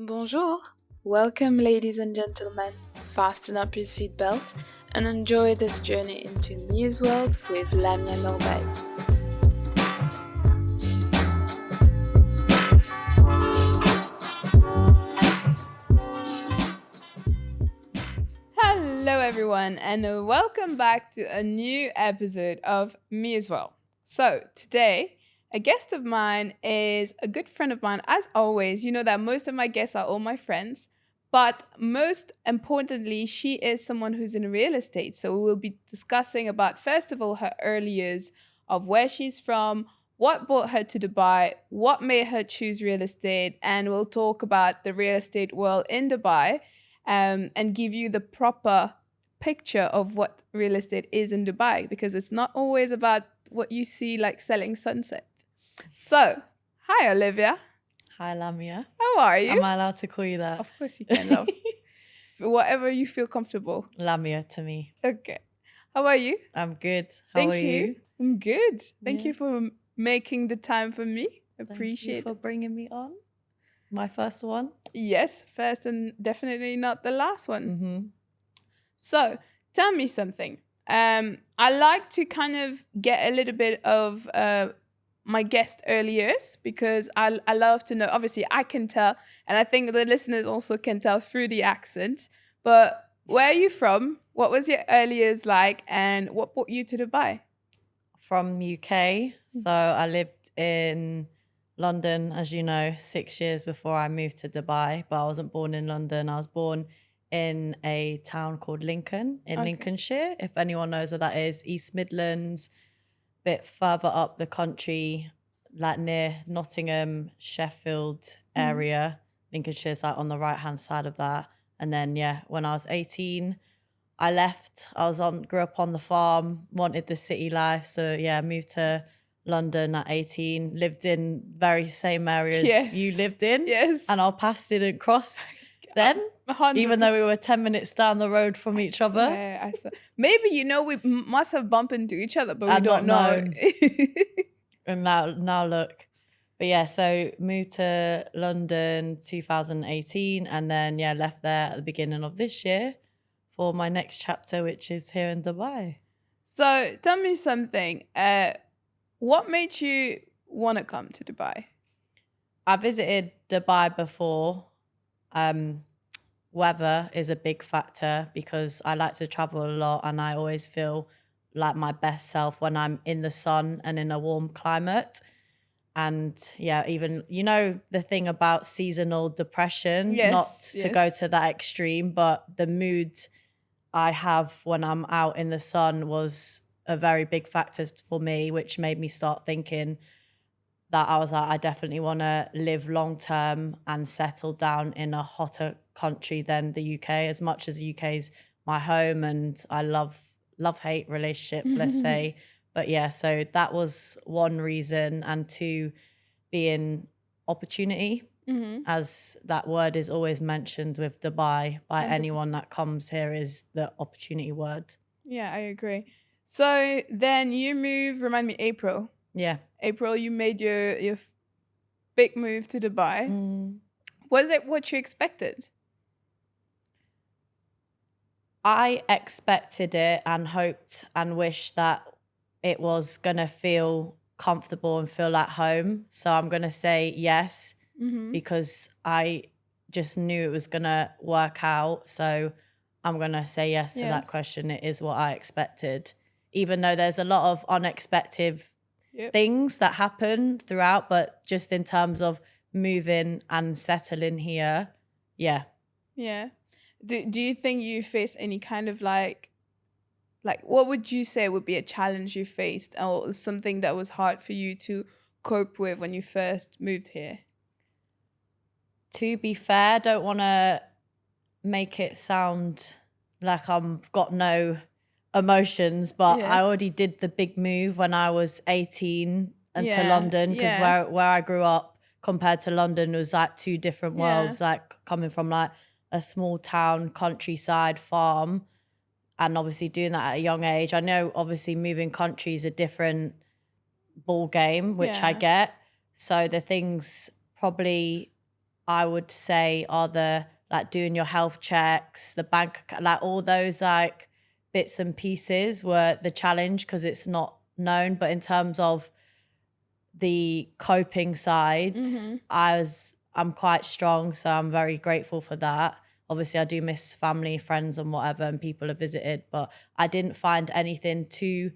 Bonjour! Welcome, ladies and gentlemen. Fasten up your seatbelt and enjoy this journey into Muse World with Lamia Norbert. Hello, everyone, and welcome back to a new episode of Me as Well. So, today, a guest of mine is a good friend of mine. As always, you know that most of my guests are all my friends, but most importantly, she is someone who's in real estate. So, we will be discussing about, first of all, her early years of where she's from, what brought her to Dubai, what made her choose real estate, and we'll talk about the real estate world in Dubai. And give you the proper picture of what real estate is in Dubai, because it's not always about what you see like selling sunset. So, hi Olivia. Hi Lamia. How are you? Am I allowed to call you that? Of course you can, love. Whatever you feel comfortable. Lamia to me. Okay. How are you? I'm good. Thank How are you? I'm good. Thank you for making the time for me. Appreciate Thank you for bringing me on. My first one. Yes, first and definitely not the last one. Mm-hmm. So, tell me something. I like to kind of get a little bit of my guest early years, because I love to know. Obviously, I can tell, and I think the listeners also can tell through the accent. But where are you from? What was your early years like, and what brought you to Dubai? From UK. So I lived in London, as you know, 6 years before I moved to Dubai. But I wasn't born in London. I was born in a town called Lincoln in Lincolnshire. If anyone knows where that is, East Midlands, bit further up the country, like near Nottingham, Sheffield area. Lincolnshire's like on the right hand side of that. And then when I was 18, I left. Grew up on the farm, wanted the city life. So moved to London at 18, lived in very same areas you lived in. Yes. And our paths didn't cross then, 100%. even though we were 10 minutes down the road from each other. I swear. Maybe, we must have bumped into each other, but we don't know. And now look. But so moved to London 2018, and then left there at the beginning of this year for my next chapter, which is here in Dubai. So tell me something. What made you want to come to Dubai? I visited Dubai before. Weather is a big factor because I like to travel a lot, and I always feel like my best self when I'm in the sun and in a warm climate. And even the thing about seasonal depression, not to go to that extreme, but the mood I have when I'm out in the sun was a very big factor for me, which made me start thinking that I was like, I definitely want to live long term and settle down in a hotter country than the UK, as much as the UK is my home and I love-hate relationship, let's say. But so that was one reason. And two, being opportunity, as that word is always mentioned with Dubai by 100%. Anyone that comes here, is the opportunity word. Yeah, I agree. So then you moved, remind me, April. Yeah. April, you made your big move to Dubai. Was it what you expected? I expected it and hoped and wished that it was going to feel comfortable and feel at home. So I'm going to say yes, because I just knew it was going to work out. So I'm going to say yes to that question. It is what I expected, even though there's a lot of unexpected things that happen throughout, but just in terms of moving and settling here, yeah. Do you think you faced any kind of like what would you say would be a challenge you faced, or something that was hard for you to cope with when you first moved here? To be fair, I don't want to make it sound like I've got no emotions, but I already did the big move when I was 18 to London, because where I grew up compared to London was like two different worlds, like coming from like a small town, countryside farm, and obviously doing that at a young age. I know obviously moving country is a different ball game, which I get. So the things probably I would say are the like doing your health checks, the bank, like all those like bits and pieces were the challenge because it's not known. But in terms of the coping sides, I'm quite strong, so I'm very grateful for that. Obviously, I do miss family, friends, and whatever, and people have visited, but I didn't find anything too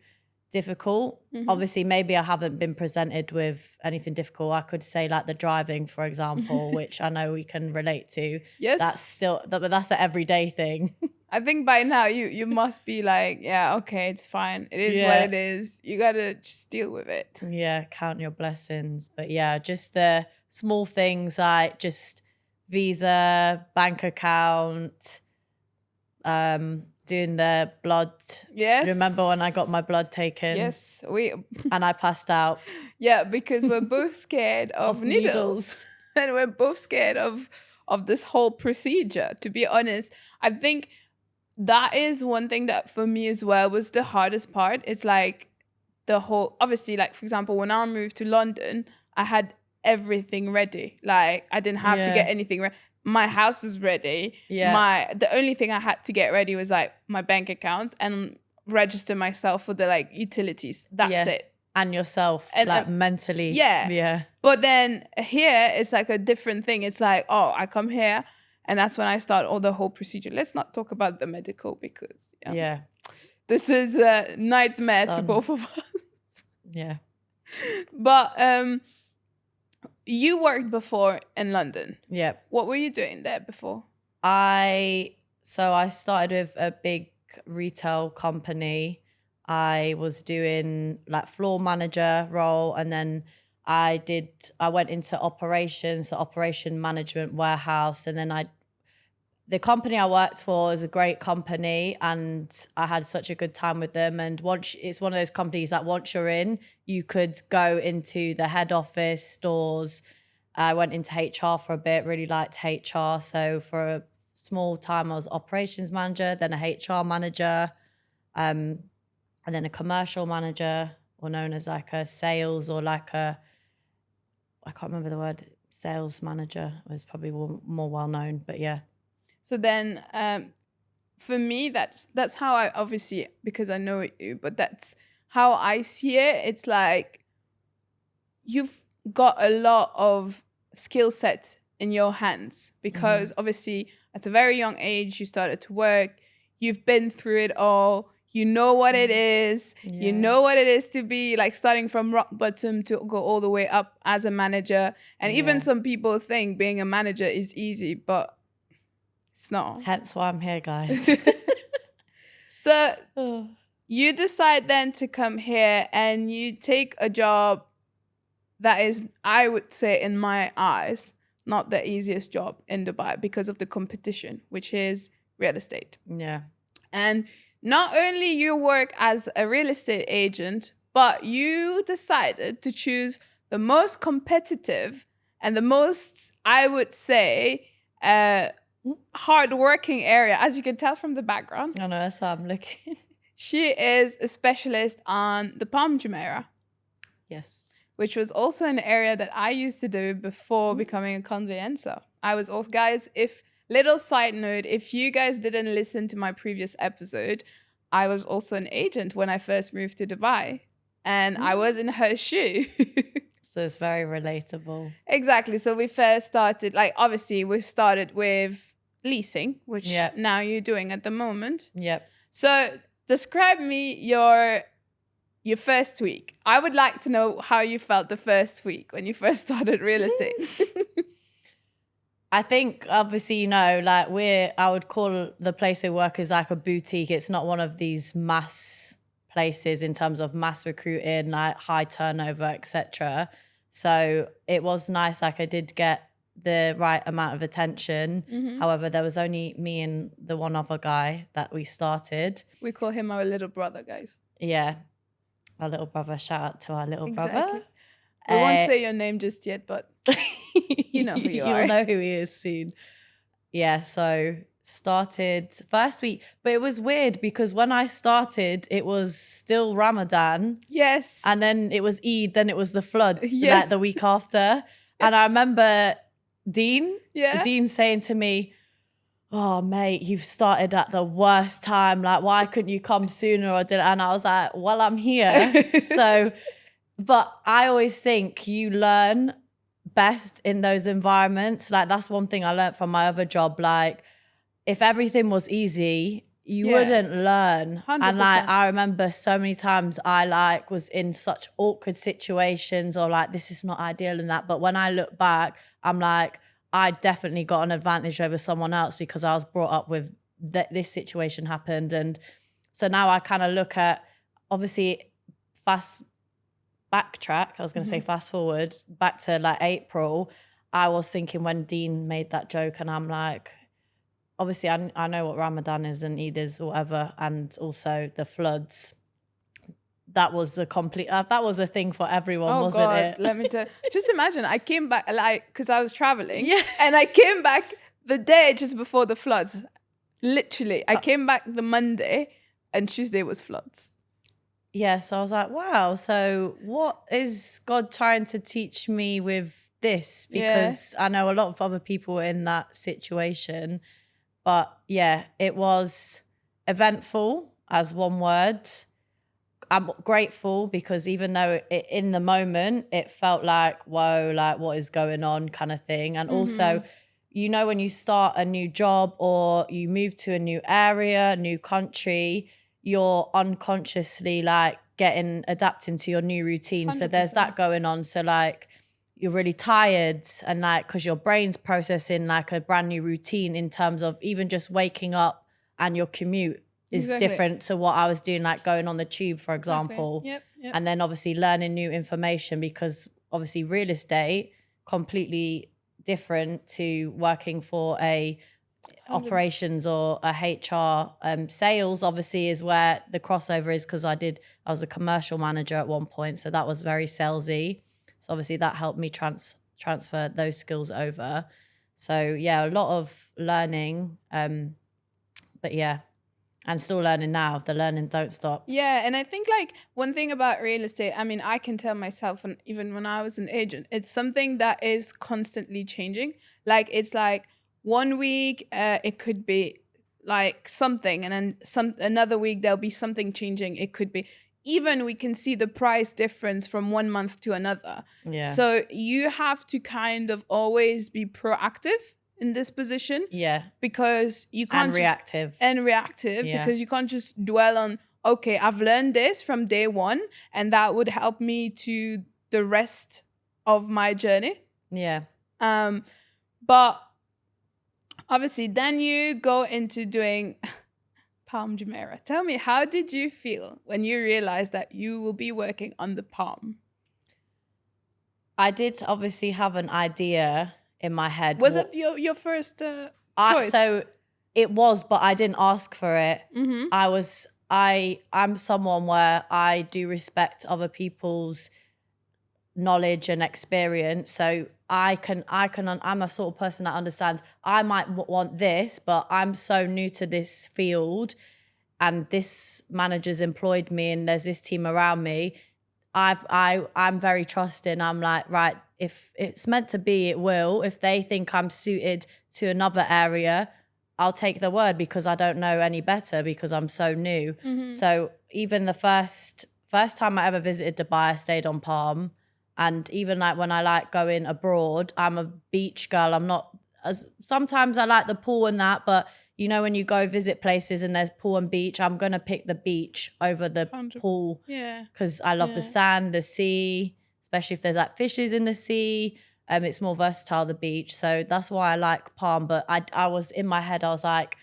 difficult. Obviously, maybe I haven't been presented with anything difficult. I could say like the driving, for example, which I know we can relate to. Yes. But that's an everyday thing. I think by now you must be like, yeah, okay, it's fine. It is what it is. You gotta just deal with it. Yeah, count your blessings. But yeah, just the small things like just visa, bank account, doing the blood. Yes. Remember when I got my blood taken? Yes. And I passed out. Yeah, because we're both scared of needles. And we're both scared of this whole procedure, to be honest. I think that is one thing that for me as well was the hardest part. It's like the whole, obviously, like for example, when I moved to London, I had everything ready. Like I didn't have to get anything ready. My house was ready. The only thing I had to get ready was like my bank account and register myself for the like utilities. That's it. And yourself, and like mentally. Yeah. But then here it's like a different thing. It's like, oh, I come here and that's when I start all the whole procedure. Let's not talk about the medical because this is a nightmare to both of us. Yeah. But you worked before in London. Yeah. What were you doing there before? I started with a big retail company. I was doing like floor manager role, and then I went into operations, so operation management, warehouse, and then the company I worked for is a great company and I had such a good time with them. And it's one of those companies that once you're in, you could go into the head office, stores. I went into HR for a bit, really liked HR. So for a small time, I was operations manager, then a HR manager, and then a commercial manager, or known as like a sales or like I can't remember the word, sales manager was probably more well known, but yeah. So then for me, that's how I, obviously, because I know you, but that's how I see it. It's like you've got a lot of skill set in your hands because obviously at a very young age, you started to work. You've been through it all. You know what it is. Yeah. You know what it is to be like starting from rock bottom to go all the way up as a manager. And even some people think being a manager is easy, but it's not. Hence why I'm here, guys. So you decide then to come here and you take a job that is, I would say in my eyes, not the easiest job in Dubai because of the competition, which is real estate. Yeah. And not only you work as a real estate agent, but you decided to choose the most competitive and the most, I would say, hard-working area, as you can tell from the background. I know, that's how I'm looking. She is a specialist on the Palm Jumeirah. Yes. Which was also an area that I used to do before becoming a conveyancer. I was also, guys, little side note, if you guys didn't listen to my previous episode, I was also an agent when I first moved to Dubai. And I was in her shoe. So it's very relatable. Exactly. So we first started, like, obviously we started with leasing, which now you're doing at the moment. Yep. So describe me your first week. I would like to know how you felt the first week when you first started real estate. I think, obviously, you know, like I would call the place we work as like a boutique. It's not one of these mass places in terms of mass recruiting, like high turnover, etc. So it was nice. Like I did get the right amount of attention. However, there was only me and the one other guy that we started. We call him our little brother, guys. Yeah. Our little brother. Shout out to our little brother. We won't say your name just yet, but you know who you are. You'll know who he is soon. Yeah, so started first week. But it was weird because when I started, it was still Ramadan. Yes. And then it was Eid, then it was the flood like the week after. And I remember Dean. Yeah. Dean saying to me, "Oh, mate, you've started at the worst time. Like, why couldn't you come sooner?" And I was like, well, I'm here. So, but I always think you learn best in those environments. Like, that's one thing I learned from my other job. Like, if everything was easy, you wouldn't learn. 100%. And like, I remember so many times I like was in such awkward situations or like, this is not ideal and that. But when I look back, I'm like, I definitely got an advantage over someone else because I was brought up with this situation happened. And so now I kind of look at, obviously, fast forward back to like April. I was thinking when Dean made that joke, and I'm like, obviously I know what Ramadan is and Eid is or whatever, and also the floods. That was a complete, that was a thing for everyone, wasn't it? Let me tell you. Just imagine, I came back, like, because I was traveling, Yeah. and I came back the day just before the floods. Literally, I came back the Monday, and Tuesday was floods. Yeah, so I was like, wow, so what is God trying to teach me with this? Because I know a lot of other people in that situation. But yeah, it was eventful as one word. I'm grateful because even though in the moment it felt like, whoa, like what is going on kind of thing. And also, you know, when you start a new job or you move to a new area, new country, you're unconsciously like adapting to your new routine. 100%. So there's that going on. So like you're really tired and like, cause your brain's processing like a brand new routine in terms of even just waking up and your commute is different to what I was doing, like going on the tube, for example. Yep. And then obviously learning new information because obviously real estate, completely different to working for a operations or a HR. Sales obviously is where the crossover is because I was a commercial manager at one point. So that was very salesy. So obviously that helped me transfer those skills over. So yeah, a lot of learning. But yeah. And still learning now. The learning don't stop. Yeah, and I think like one thing about real estate, I mean, I can tell myself, and even when I was an agent, it's something that is constantly changing. Like it's like 1 week, it could be like something, and then another week there'll be something changing. It could be even we can see the price difference from 1 month to another. Yeah. So you have to kind of always be proactive in this position, because you can't reactive because you can't just dwell on, okay, I've learned this from day one and that would help me to the rest of my journey. But obviously then you go into doing Palm Jumeirah. Tell me, how did you feel when you realized that you will be working on the Palm? I did obviously have an idea in my head. Was it your first choice? So it was, but I didn't ask for it. Mm-hmm. I'm someone where I do respect other people's knowledge and experience. So I'm the sort of person that understands I might want this, but I'm so new to this field and this manager's employed me and there's this team around me. I'm very trusting. I'm like, right, if it's meant to be, it will. If they think I'm suited to another area, I'll take the word because I don't know any better because I'm so new. Mm-hmm. So even the first time I ever visited Dubai, I stayed on Palm. And even like when I like going abroad, I'm a beach girl. I'm not sometimes I like the pool and that, but you know, when you go visit places and there's pool and beach, I'm going to pick the beach over the 100%. pool. Yeah. Because I love the sand, the sea, especially if there's like fishes in the sea. It's more versatile, the beach. So that's why I like Palm. But I was in my head, I was like,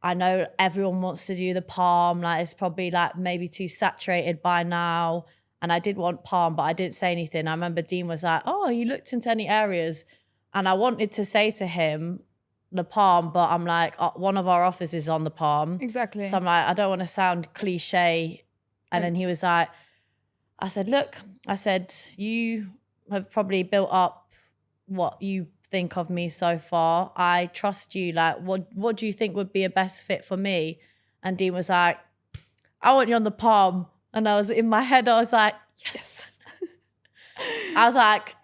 I know everyone wants to do the Palm. Like it's probably like maybe too saturated by now. And I did want Palm, but I didn't say anything. I remember Dean was like, oh, you looked into any areas? And I wanted to say to him, the Palm, but I'm like, one of our offices is on the Palm. Exactly. So I'm like, I don't want to sound cliche. And then he was like, I said, you have probably built up what you think of me so far. I trust you. Like, what do you think would be a best fit for me? And Dean was like, I want you on the Palm. And I was in my head, I was like, yes. I was like,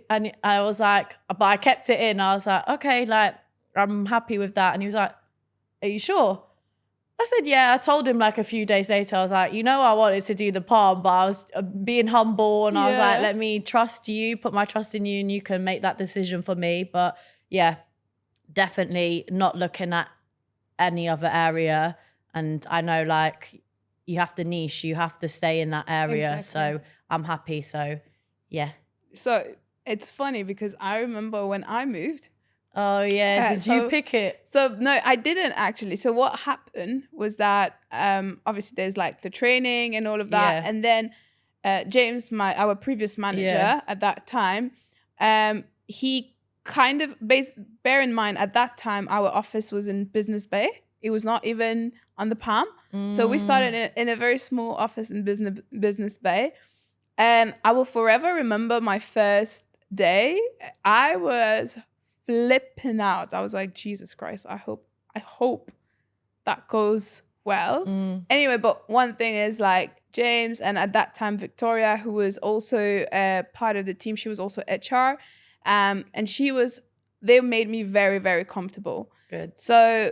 and I was like, but I kept it in. I was like, okay, like, I'm happy with that. And he was like, are you sure? I said, yeah. I told him like a few days later, I was like, I wanted to do the palm, but I was being humble and I was like, let me trust you, put my trust in you and you can make that decision for me. But yeah, definitely not looking at any other area. And I know like you have to niche, you have to stay in that area. Exactly. So I'm happy. So yeah. So it's funny because I remember when I moved. Oh yeah, did you pick it? So no, I didn't actually. So what happened was that obviously there's like the training and all of that, and then James, our previous manager at that time, he kind of bear in mind at that time our office was in Business Bay. It was not even on the Palm, so we started in a very small office in Business Bay, and I will forever remember my first day. I was flipping out. I was like, Jesus Christ, I hope that goes well. Anyway, but one thing is like James and at that time Victoria, who was also part of the team, she was also HR, and they made me very, very comfortable. Good. So,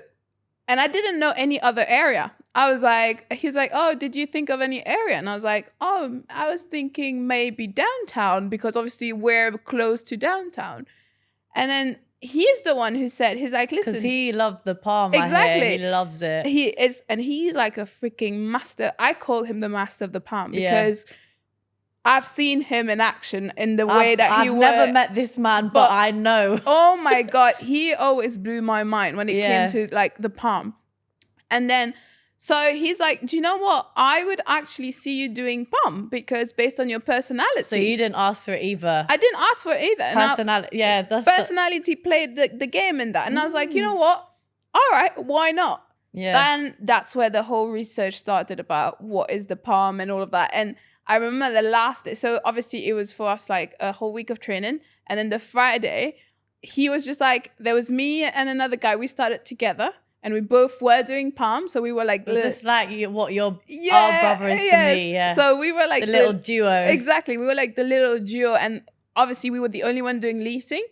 and I didn't know any other area. I was like, he was like, oh, did you think of any area? And I was like, oh, I was thinking maybe downtown because obviously we're close to downtown. And then he's the one who said, he's like, listen. Because he loved the Palm. Exactly. He loves it. He is, and he's like a freaking master. I call him the master of the Palm because I've seen him in action in the way that he I've never met this man, but I know. Oh my God. He always blew my mind when it came to like the Palm. And then, so he's like, do you know what? I would actually see you doing Palm because based on your personality. So you didn't ask for it either. I didn't ask for it either. Personality, that's personality played the game in that. And I was like, you know what? All right, why not? Yeah. And that's where the whole research started about what is the Palm and all of that. And I remember the last day. So obviously it was for us like a whole week of training. And then the Friday, he was just like, there was me and another guy. We started together. And we both were doing Palm, so we were like... Was this like what your brother is to me? Yeah. So we were like... The little duo. Exactly. We were like the little duo. And obviously we were the only one doing leasing.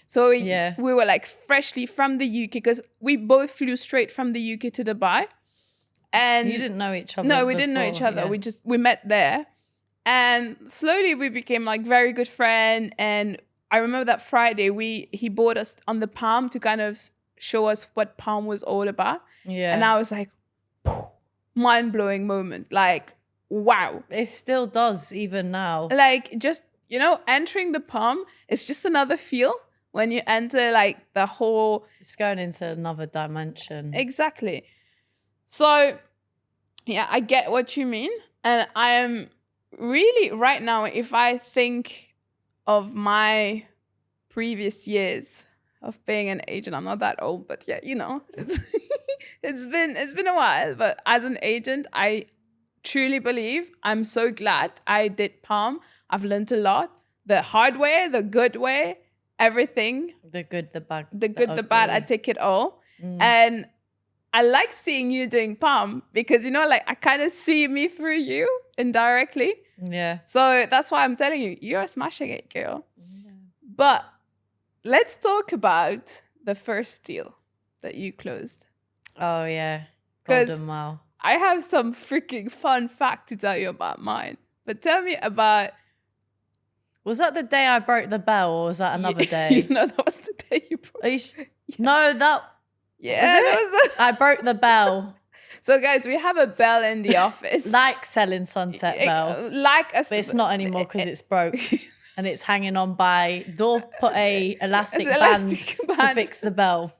So we were like freshly from the UK because we both flew straight from the UK to Dubai. And you didn't know each other? No, we didn't know each other. Yeah. We met there. And slowly we became like very good friends. And I remember that Friday, he brought us on the Palm to kind of show us what Palm was all about. Yeah. And I was like, mind-blowing moment. Like, wow. It still does even now. Like, just, entering the Palm, it's just another feel when you enter like the whole... It's going into another dimension. Exactly. So, yeah, I get what you mean. And I am really, right now, if I think of my previous years of being an agent. I'm not that old, but yeah, it's been a while. But as an agent, I truly believe I'm so glad I did Palm. I've learned a lot. The hard way, the good way, everything. The good, the bad. The good, the bad, I take it all. And I like seeing you doing Palm because, like I kind of see me through you indirectly. Yeah. So that's why I'm telling you, you're smashing it, girl. Yeah. But let's talk about the first deal that you closed. Oh, yeah. Golden Mile. I have some freaking fun fact to tell you about mine. But tell me about... Was that the day I broke the bell or was that another day? That was the day you broke No, that... Yeah, I broke the bell. So, guys, we have a bell in the office. Like selling Sunset Bell. But it's not anymore because it's broke. And it's hanging on by door. Put a elastic band to fix the bell.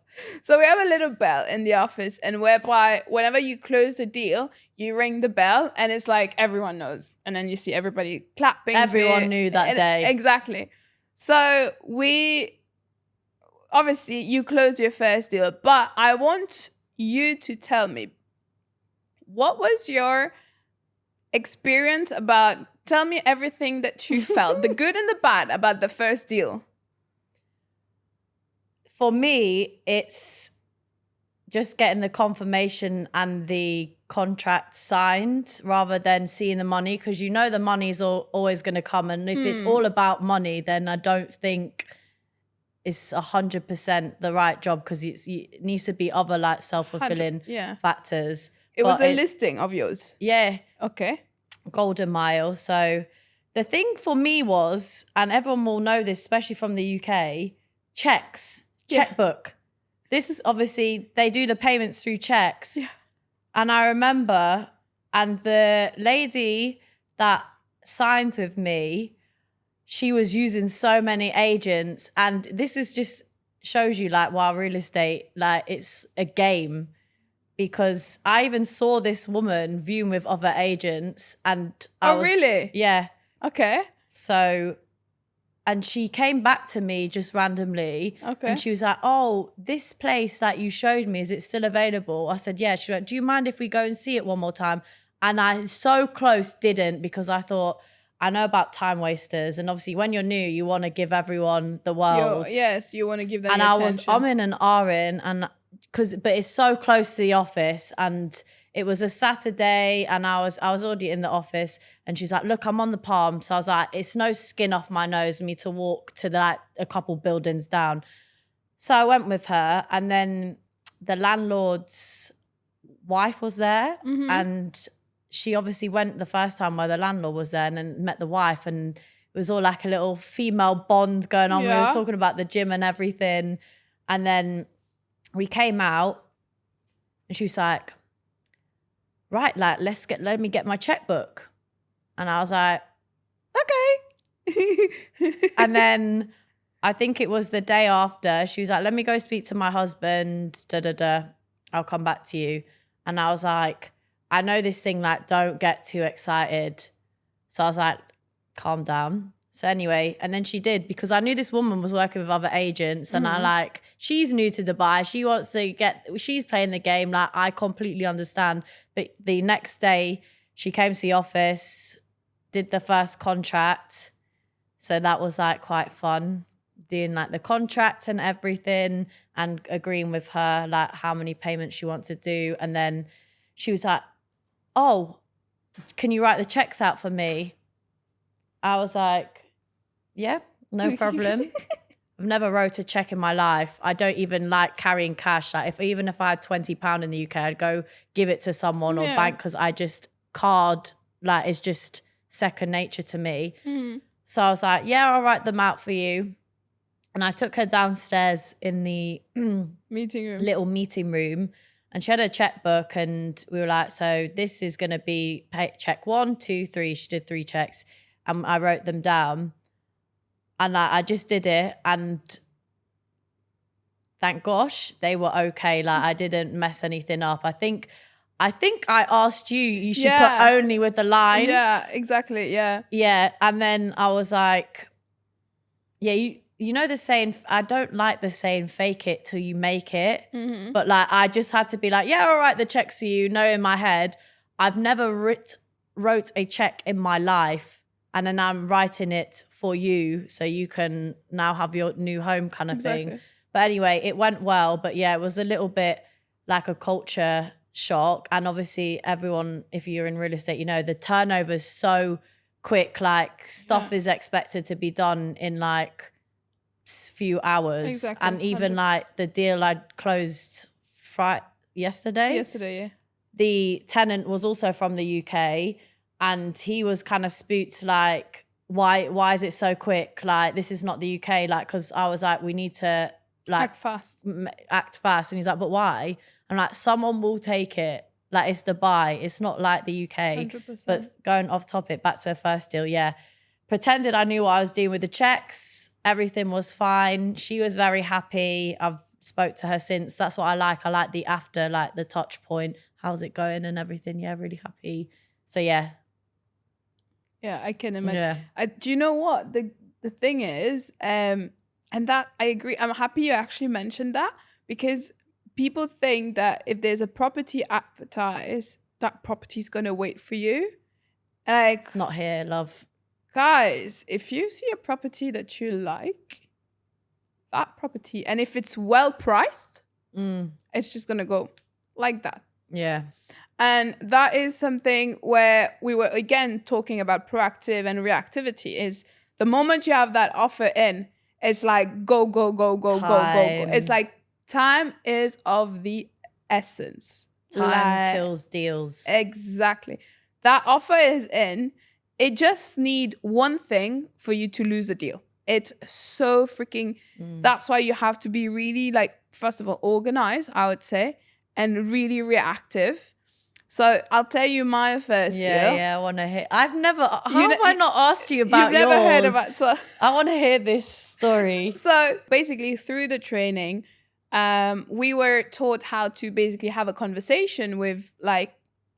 So we have a little bell in the office, and whereby whenever you close the deal, you ring the bell, and it's like everyone knows, and then you see everybody clapping. Everyone knew that day. Exactly. So obviously you closed your first deal, but I want you to tell me, what was your experience about? Tell me everything that you felt, the good and the bad about the first deal. For me, it's just getting the confirmation and the contract signed rather than seeing the money, because you know the money's always going to come, and if it's all about money, then I don't think it's 100% the right job, because it needs to be other like self-fulfilling factors. It was a listing of yours. Yeah. Okay. Golden Mile. So the thing for me was, and everyone will know this, especially from the UK, checkbook. This is obviously, they do the payments through checks. Yeah. And I remember, and the lady that signed with me, she was using so many agents. And this is just shows you like, wow, real estate, like it's a game. Because I even saw this woman viewing with other agents, and really? Yeah. Okay. So, and she came back to me just randomly. Okay. And she was like, oh, this place that you showed me, is it still available? I said, yeah. She went, do you mind if we go and see it one more time? And I so close didn't, because I thought, I know about time wasters. And obviously when you're new, you want to give everyone the world. Yes, you want to give them and attention. I was umming and ahhing, and but it's so close to the office, and it was a Saturday, and I was already in the office, and she's like, look, I'm on the Palm. So I was like, it's no skin off my nose for me to walk to like a couple buildings down. So I went with her, and then the landlord's wife was there, and she obviously went the first time while the landlord was there, and then met the wife, and it was all like a little female bond going on. Yeah. We were talking about the gym and everything, and then we came out, and she was like, right, like, let me get my checkbook. And I was like, okay. And then I think it was the day after, she was like, let me go speak to my husband, I'll come back to you. And I was like, I know this thing, like, don't get too excited. So I was like, calm down. So anyway, and then she did, because I knew this woman was working with other agents, and I like, she's new to Dubai. She wants to she's playing the game. Like, I completely understand. But the next day she came to the office, did the first contract. So that was like quite fun, doing like the contract and everything, and agreeing with her like how many payments she wants to do. And then she was like, oh, can you write the checks out for me? I was like, yeah, no problem. I've never wrote a check in my life. I don't even like carrying cash. Like, even if I had £20 in the UK, I'd go give it to someone or bank, because I just card, like, it's just second nature to me. So I was like, yeah, I'll write them out for you. And I took her downstairs in the little meeting room, and she had a checkbook, and we were like, so this is going to be check 1, 2, 3. She did 3 checks, and I wrote them down. And I just did it, and thank gosh they were okay. Like, I didn't mess anything up. I think I asked you should put only with the line. Yeah, exactly. Yeah. Yeah. And then I was like, yeah, you know the saying, I don't like the saying fake it till you make it. But like, I just had to be like, yeah, I'll write the checks for you. No, in my head, I've never wrote a check in my life, and then I'm writing it for you so you can now have your new home kind of thing. But anyway, it went well. But yeah, it was a little bit like a culture shock. And obviously everyone, if you're in real estate, you know, the turnover is so quick. Like, stuff is expected to be done in like few hours. Exactly. And even 100%. like the deal I'd closed yesterday, Yeah. the tenant was also from the UK, and he was kind of spooked, like, why is it so quick? Like, this is not the UK. Like, because I was like, we need to like act fast. And he's like, but why? I'm like, someone will take it. Like, it's Dubai. It's not like the UK. 100%. But going off topic, back to the first deal, yeah. Pretended I knew what I was doing with the checks. Everything was fine. She was very happy. I've spoke to her since. That's what I like. I like the after, like the touch point. How's it going and everything? Yeah, really happy. So yeah. Yeah, I can imagine. Yeah. Do you know what the thing is? And that I agree. I'm happy you actually mentioned that, because people think that if there's a property advertised, that property's gonna wait for you. Like, Not here, love. Guys, if you see a property that you like, that property, and if it's well priced, it's just gonna go like that. Yeah. And that is something where we were, again, talking about proactive and reactivity is the moment you have that offer in, it's like go, go, go, go, go, go, go. It's like time is of the essence. Time kills deals. Exactly. That offer is in. It just need one thing for you to lose a deal. It's so freaking, that's why you have to be really like, first of all, organized, I would say, and really reactive. So I'll tell you my first deal. Yeah, I want to hear. How have I not asked you about yours? You've never heard about, so I want to hear this story. So basically through the training, we were taught how to basically have a conversation with like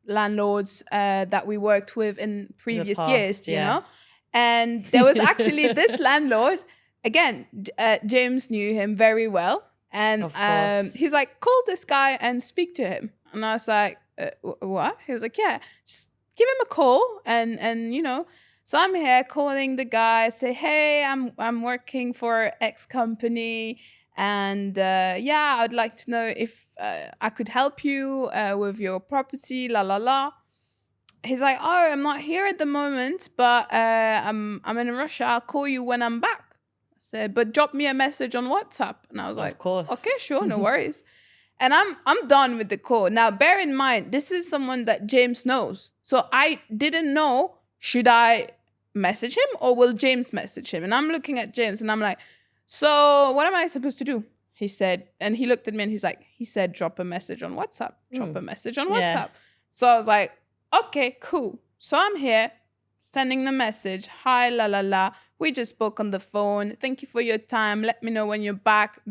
landlords that we worked with in previous years, you know? And there was actually this landlord, again, James knew him very well. And he's like, call this guy and speak to him. And I was like, what? He was like, yeah, just give him a call. And you know, so I'm here calling the guy, say, hey, I'm working for X company. And yeah, I'd like to know if I could help you with your property, la, la, la. He's like, oh, I'm not here at the moment, but I'm in Russia. I'll call you when I'm back. I said, but drop me a message on WhatsApp. And I was like, of course. Okay, sure, no worries. And I'm done with the call. Now, bear in mind, this is someone that James knows. So I didn't know, should I message him or will James message him? And I'm looking at James and I'm like, so what am I supposed to do? He said, and he looked at me and he said, drop a message on WhatsApp. Drop a message on WhatsApp. So I was like, okay, cool. So I'm here sending the message. Hi, la, la, la. We just spoke on the phone. Thank you for your time. Let me know when you're back.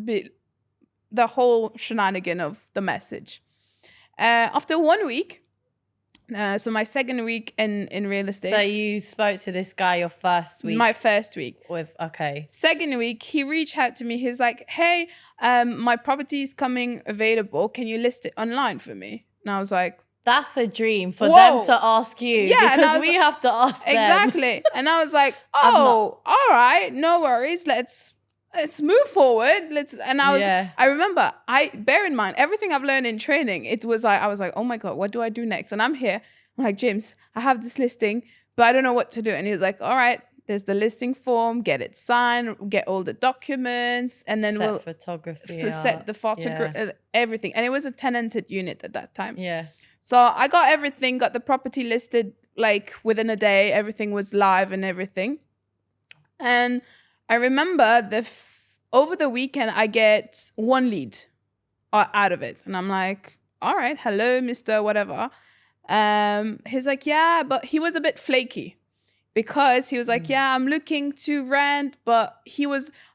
The whole shenanigan of the message. After 1 week, so my second week in real estate. So you spoke to this guy your first week? My first week. Okay. Second week, he reached out to me. He's like, hey, my property is coming available. Can you list it online for me? And I was like, that's a dream for them to ask you. Yeah, because we have to ask them. Exactly. And I was like, oh, all right, no worries. Let's move forward. I remember, bear in mind, everything I've learned in training, I was like, oh my God, what do I do next? And I'm here. I'm like, James, I have this listing, but I don't know what to do. And he was like, all right, there's the listing form, get it signed, get all the documents, and then set photography set the photography, everything. And it was a tenanted unit at that time. Yeah. So I got everything, got the property listed like within a day. Everything was live and everything. And I remember over the weekend, I get one lead out of it. And I'm like, all right, hello, Mr. Whatever. He's like, yeah, but he was a bit flaky because he was like, yeah, I'm looking to rent. But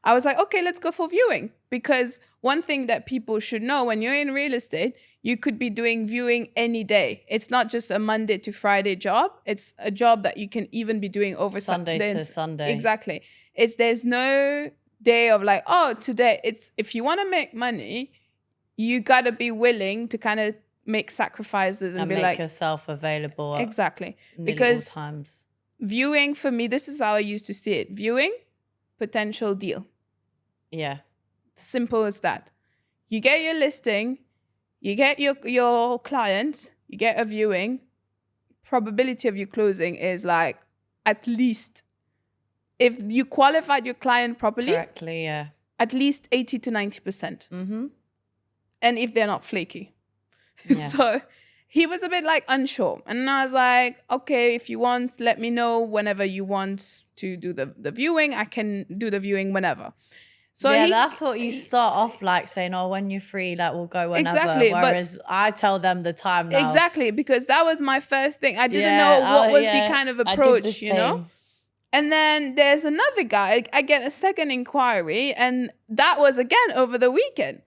I was like, okay, let's go for viewing. Because one thing that people should know when you're in real estate, you could be doing viewing any day. It's not just a Monday to Friday job. It's a job that you can even be doing over Sunday to Sunday. Exactly. There's no day of like, oh, today. It's if you want to make money, you got to be willing to kind of make sacrifices and be make like yourself available. Exactly. Because times. Viewing for me, this is how I used to see it. Viewing, potential deal. Yeah. Simple as that. You get your listing, you get your client, you get a viewing, probability of you closing is like at least, if you qualified your client properly, correctly, yeah, at least 80 to 90%. Mm-hmm. And if they're not flaky. Yeah. So he was a bit like unsure. And I was like, okay, if you want, let me know whenever you want to do the viewing. I can do the viewing whenever. So yeah, that's what you start off like saying, oh, when you're free, like we'll go whenever. Exactly, whereas I tell them the time now. Exactly, because that was my first thing. I didn't know what was the kind of approach, you know? And then there's another guy. I get a second inquiry, and that was again over the weekend.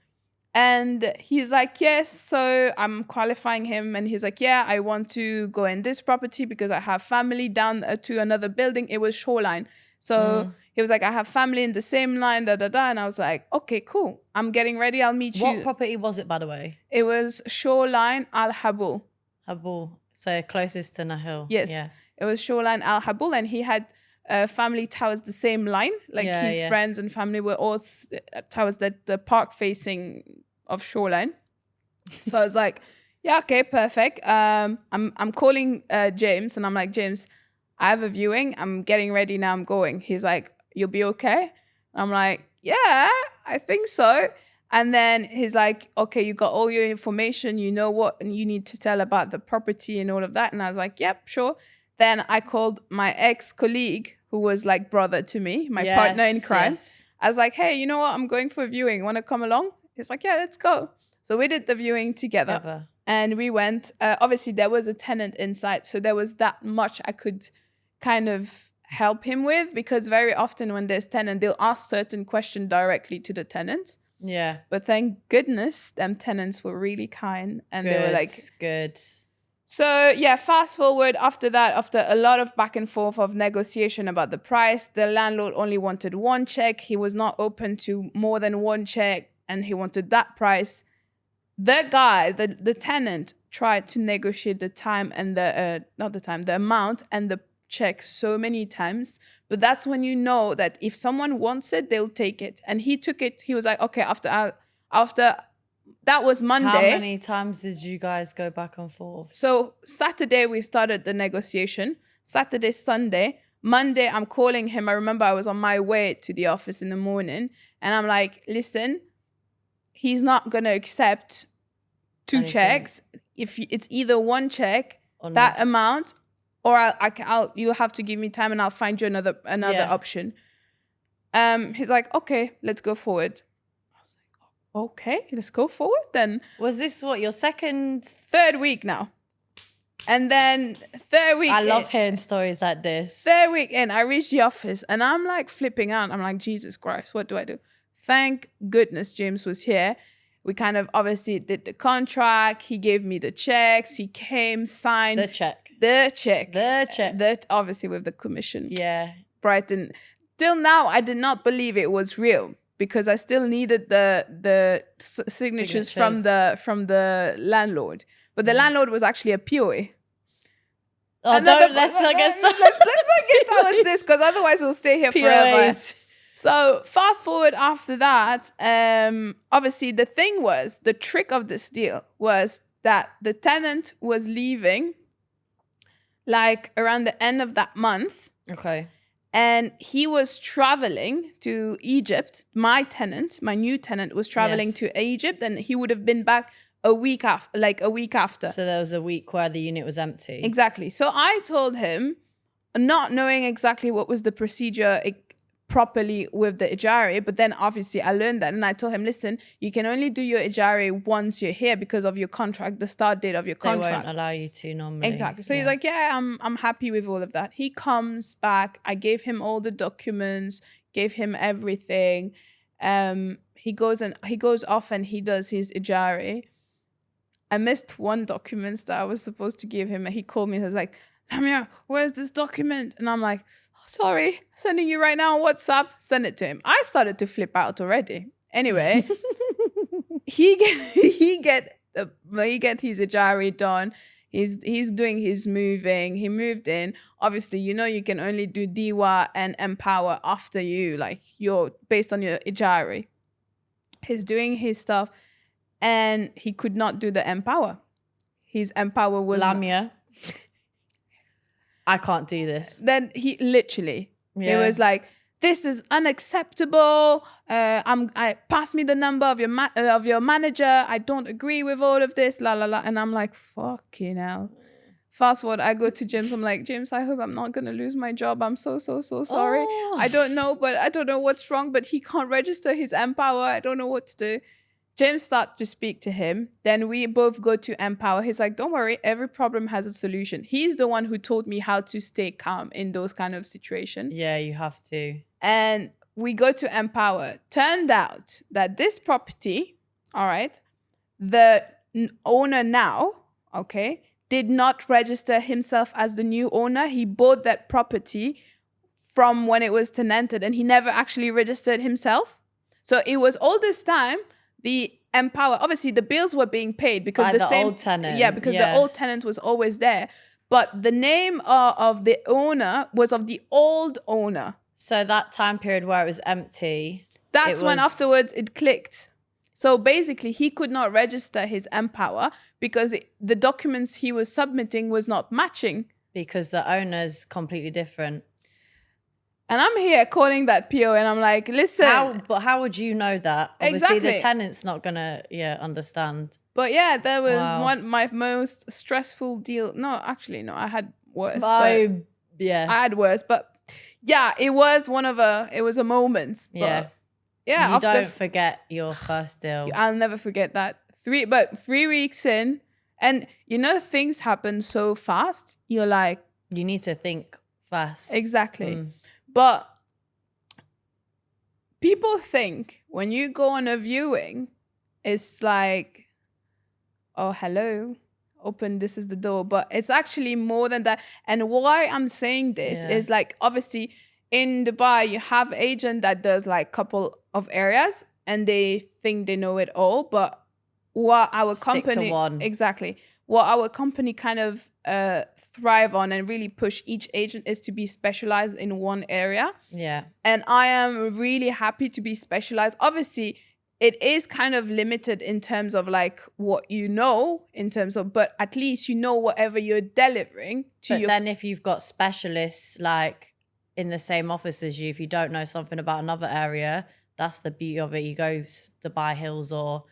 And he's like, yes, so I'm qualifying him. And he's like, yeah, I want to go in this property because I have family down to another building. It was Shoreline. So he was like, I have family in the same line, da, da, da. And I was like, okay, cool. I'm getting ready. I'll meet you. What property was it, by the way? It was Shoreline Al Habul. Habul. So closest to Nahil. Yes. Yeah. It was Shoreline Al Habul. And he had family towards the same line. Like his friends and family were all towards the park facing of Shoreline. So I was like, Yeah, okay, perfect. I'm calling James, and I'm like, James, I have a viewing. I'm getting ready now. I'm going. He's like, you'll be okay? I'm like, yeah, I think so. And then he's like, okay, you got all your information. You know what you need to tell about the property and all of that. And I was like, yep, sure. Then I called my ex-colleague, who was like brother to me, my partner in crime. Yes. I was like, hey, you know what? I'm going for a viewing. Want to come along? He's like, yeah, let's go. So we did the viewing together. Ever. And we went. Obviously, there was a tenant inside. So there was that much I could kind of help him with, because very often when there's tenant, they'll ask certain questions directly to the tenant. Yeah. But thank goodness them tenants were really kind, and Good. they were like, Good. so yeah, fast forward after that, after a lot of back and forth of negotiation about the price, the landlord only wanted one check. He was not open to more than one check, and he wanted that price. The guy, the tenant, tried to negotiate the time and the amount and the check so many times. But that's when you know that if someone wants it, they'll take it. And he took it. He was like, okay, after that was Monday. How many times did you guys go back and forth? So Saturday we started the negotiation. Saturday, Sunday. Monday I'm calling him. I remember I was on my way to the office in the morning, and I'm like, listen, he's not going to accept two Anything. checks. If it's either one check, Or that not? amount, or you'll have to give me time and I'll find you another Yeah. option. He's like, okay, let's go forward. I was like, okay, let's go forward then. Was this what, your second? Third week now. And then third week. I love hearing stories like this. Third week in, I reached the office and I'm like flipping out. I'm like, Jesus Christ, what do I do? Thank goodness James was here. We kind of obviously did the contract. He gave me the checks. He came, signed The check. the check. The check. That obviously with the commission. Yeah. Brighton. Till now, I did not believe it was real, because I still needed the signatures from the landlord. But the landlord was actually a POA. Oh, Let's let's not not get started. let's not get towards this, because otherwise we'll stay here forever. POAs. So fast forward after that, obviously the trick of this deal was that the tenant was leaving like around the end of that month, Okay. and he was traveling to Egypt. My new tenant was traveling Yes. to Egypt, and he would have been back a week after. So there was a week where the unit was empty. Exactly. So I told him, not knowing exactly what was the procedure properly with the ijari, but then obviously I learned that, and I told him, listen, you can only do your ijari once you're here because of your contract, the start date of your They contract. won't allow you to normally. Exactly. So he's like, yeah, I'm happy with all of that. He comes back. I gave him all the documents, gave him everything. He goes off and he does his ijari. I missed one document that I was supposed to give him, and he called me and was like, Lamia, where's this document? And I'm like, oh, sorry, sending you right now on WhatsApp. Send it to him. I started to flip out already. Anyway, he get his ijari done. He's doing his moving. He moved in. Obviously, you can only do Diwa and Empower after you're based on your ijari. He's doing his stuff, and he could not do the Empower. His Empower was Lamia. I can't do this. Then he literally, Yeah. it was like, this is unacceptable. Pass me the number of your manager. I don't agree with all of this. La la la. And I'm like, fucking hell. Fast forward, I go to James. I'm like, James, I hope I'm not gonna lose my job. I'm so sorry. Oh. I don't know what's wrong. But he can't register his Empower. I don't know what to do. James starts to speak to him. Then we both go to Empower. He's like, don't worry, every problem has a solution. He's the one who taught me how to stay calm in those kind of situations. Yeah, you have to. And we go to Empower. Turned out that this property, all right, the owner now, okay, did not register himself as the new owner. He bought that property from when it was tenanted, and he never actually registered himself. So it was all this time, the Empower, obviously the bills were being paid because By the old tenant. Yeah, because the Yeah. old tenant was always there. But the name of the owner was of the old owner. So that time period where it was empty. That's when was- afterwards it clicked. So basically, he could not register his Empower because the documents he was submitting was not matching. Because the owner's completely different. And I'm here calling that PO, and I'm like, listen. But how would you know that? Obviously, Exactly. the tenant's not gonna understand. But yeah, there was Wow. my most stressful deal. No, actually, no, I had worse. I I had worse, but yeah, it was a moment. But yeah. yeah, You don't forget your first deal. I'll never forget that. 3 weeks in, and things happen so fast. You're like, You need to think fast. exactly. But people think when you go on a viewing, it's like, oh, hello, open, this is the door. But it's actually more than that. And why I'm saying this is like, obviously in Dubai, you have agent that does like couple of areas and they think they know it all. But what our company, to one. exactly, what our company kind of thrive on and really push each agent is to be specialized in one area. Yeah. And I am really happy to be specialized. Obviously, it is kind of limited in terms of like what you know, in terms of, but at least you know whatever you're delivering to But then if you've got specialists like in the same office as you, if you don't know something about another area, that's the beauty of it. You go to Dubai Hills or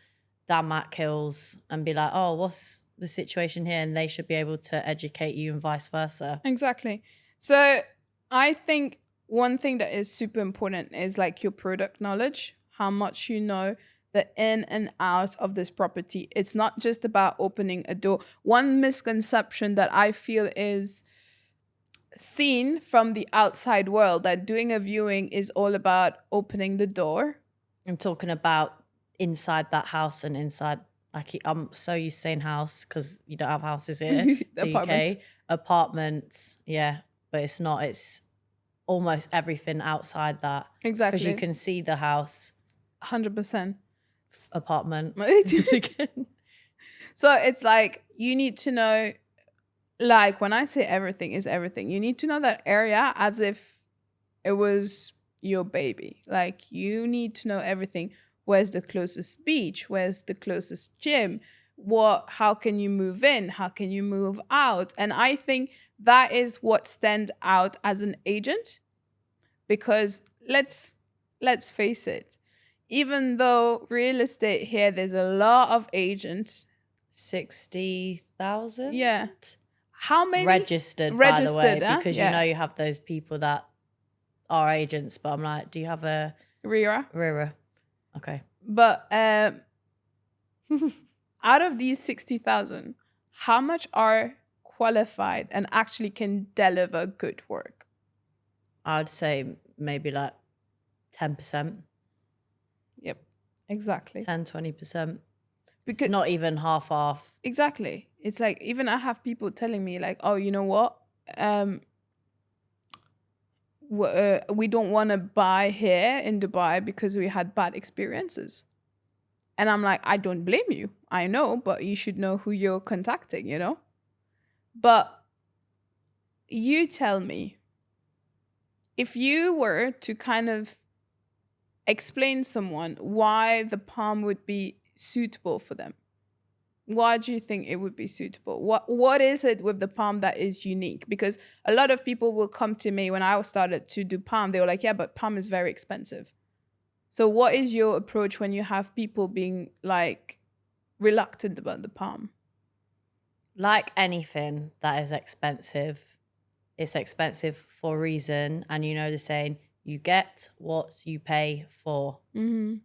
Damak Hills and be like, oh, what's the situation here? And they should be able to educate you and vice versa. Exactly. So I think one thing that is super important is like your product knowledge, how much you know the in and out of this property. It's not just about opening a door. One misconception that I feel is seen from the outside world, that doing a viewing is all about opening the door. I'm talking about inside that house and inside, like, I'm so used to saying house because you don't have houses here. the Apartments. UK. Apartments, yeah, but it's not. It's almost everything outside that. Exactly. Because you can see the house. 100%. Apartment. So it's like, you need to know, like when I say everything is everything, you need to know that area as if it was your baby. Like you need to know everything. Where's the closest beach? Where's the closest gym? How can you move in? How can you move out? And I think that is what stands out as an agent, because let's face it, even though real estate here, there's a lot of agents. 60,000? Yeah. How many? Registered, by the way, huh? because you know you have those people that are agents, but I'm like, do you have a RIRA? Okay. But out of these 60,000, how much are qualified and actually can deliver good work? I'd say maybe like 10%. Yep, exactly. 10-20%. Because it's not even half. Exactly. It's like, even I have people telling me like, oh, you know what? We don't want to buy here in Dubai because we had bad experiences. And I'm like, I don't blame you. I know, but you should know who you're contacting, you know? But you tell me, if you were to kind of explain someone why the Palm would be suitable for them, why do you think it would be suitable? What is it with the Palm that is unique? Because a lot of people will come to me when I started to do Palm. They were like, yeah, but Palm is very expensive. So what is your approach when you have people being like reluctant about the Palm? Like anything that is expensive, it's expensive for a reason. And you know the saying, you get what you pay for. Mm-hmm.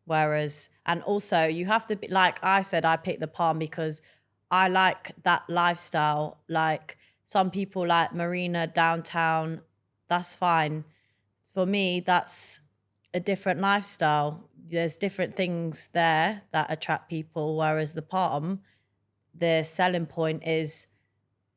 Whereas, and also you have to be, like I said, I picked the Palm because I like that lifestyle. Like some people like Marina, downtown, that's fine. For me, that's a different lifestyle. There's different things there that attract people. Whereas the Palm, the selling point is,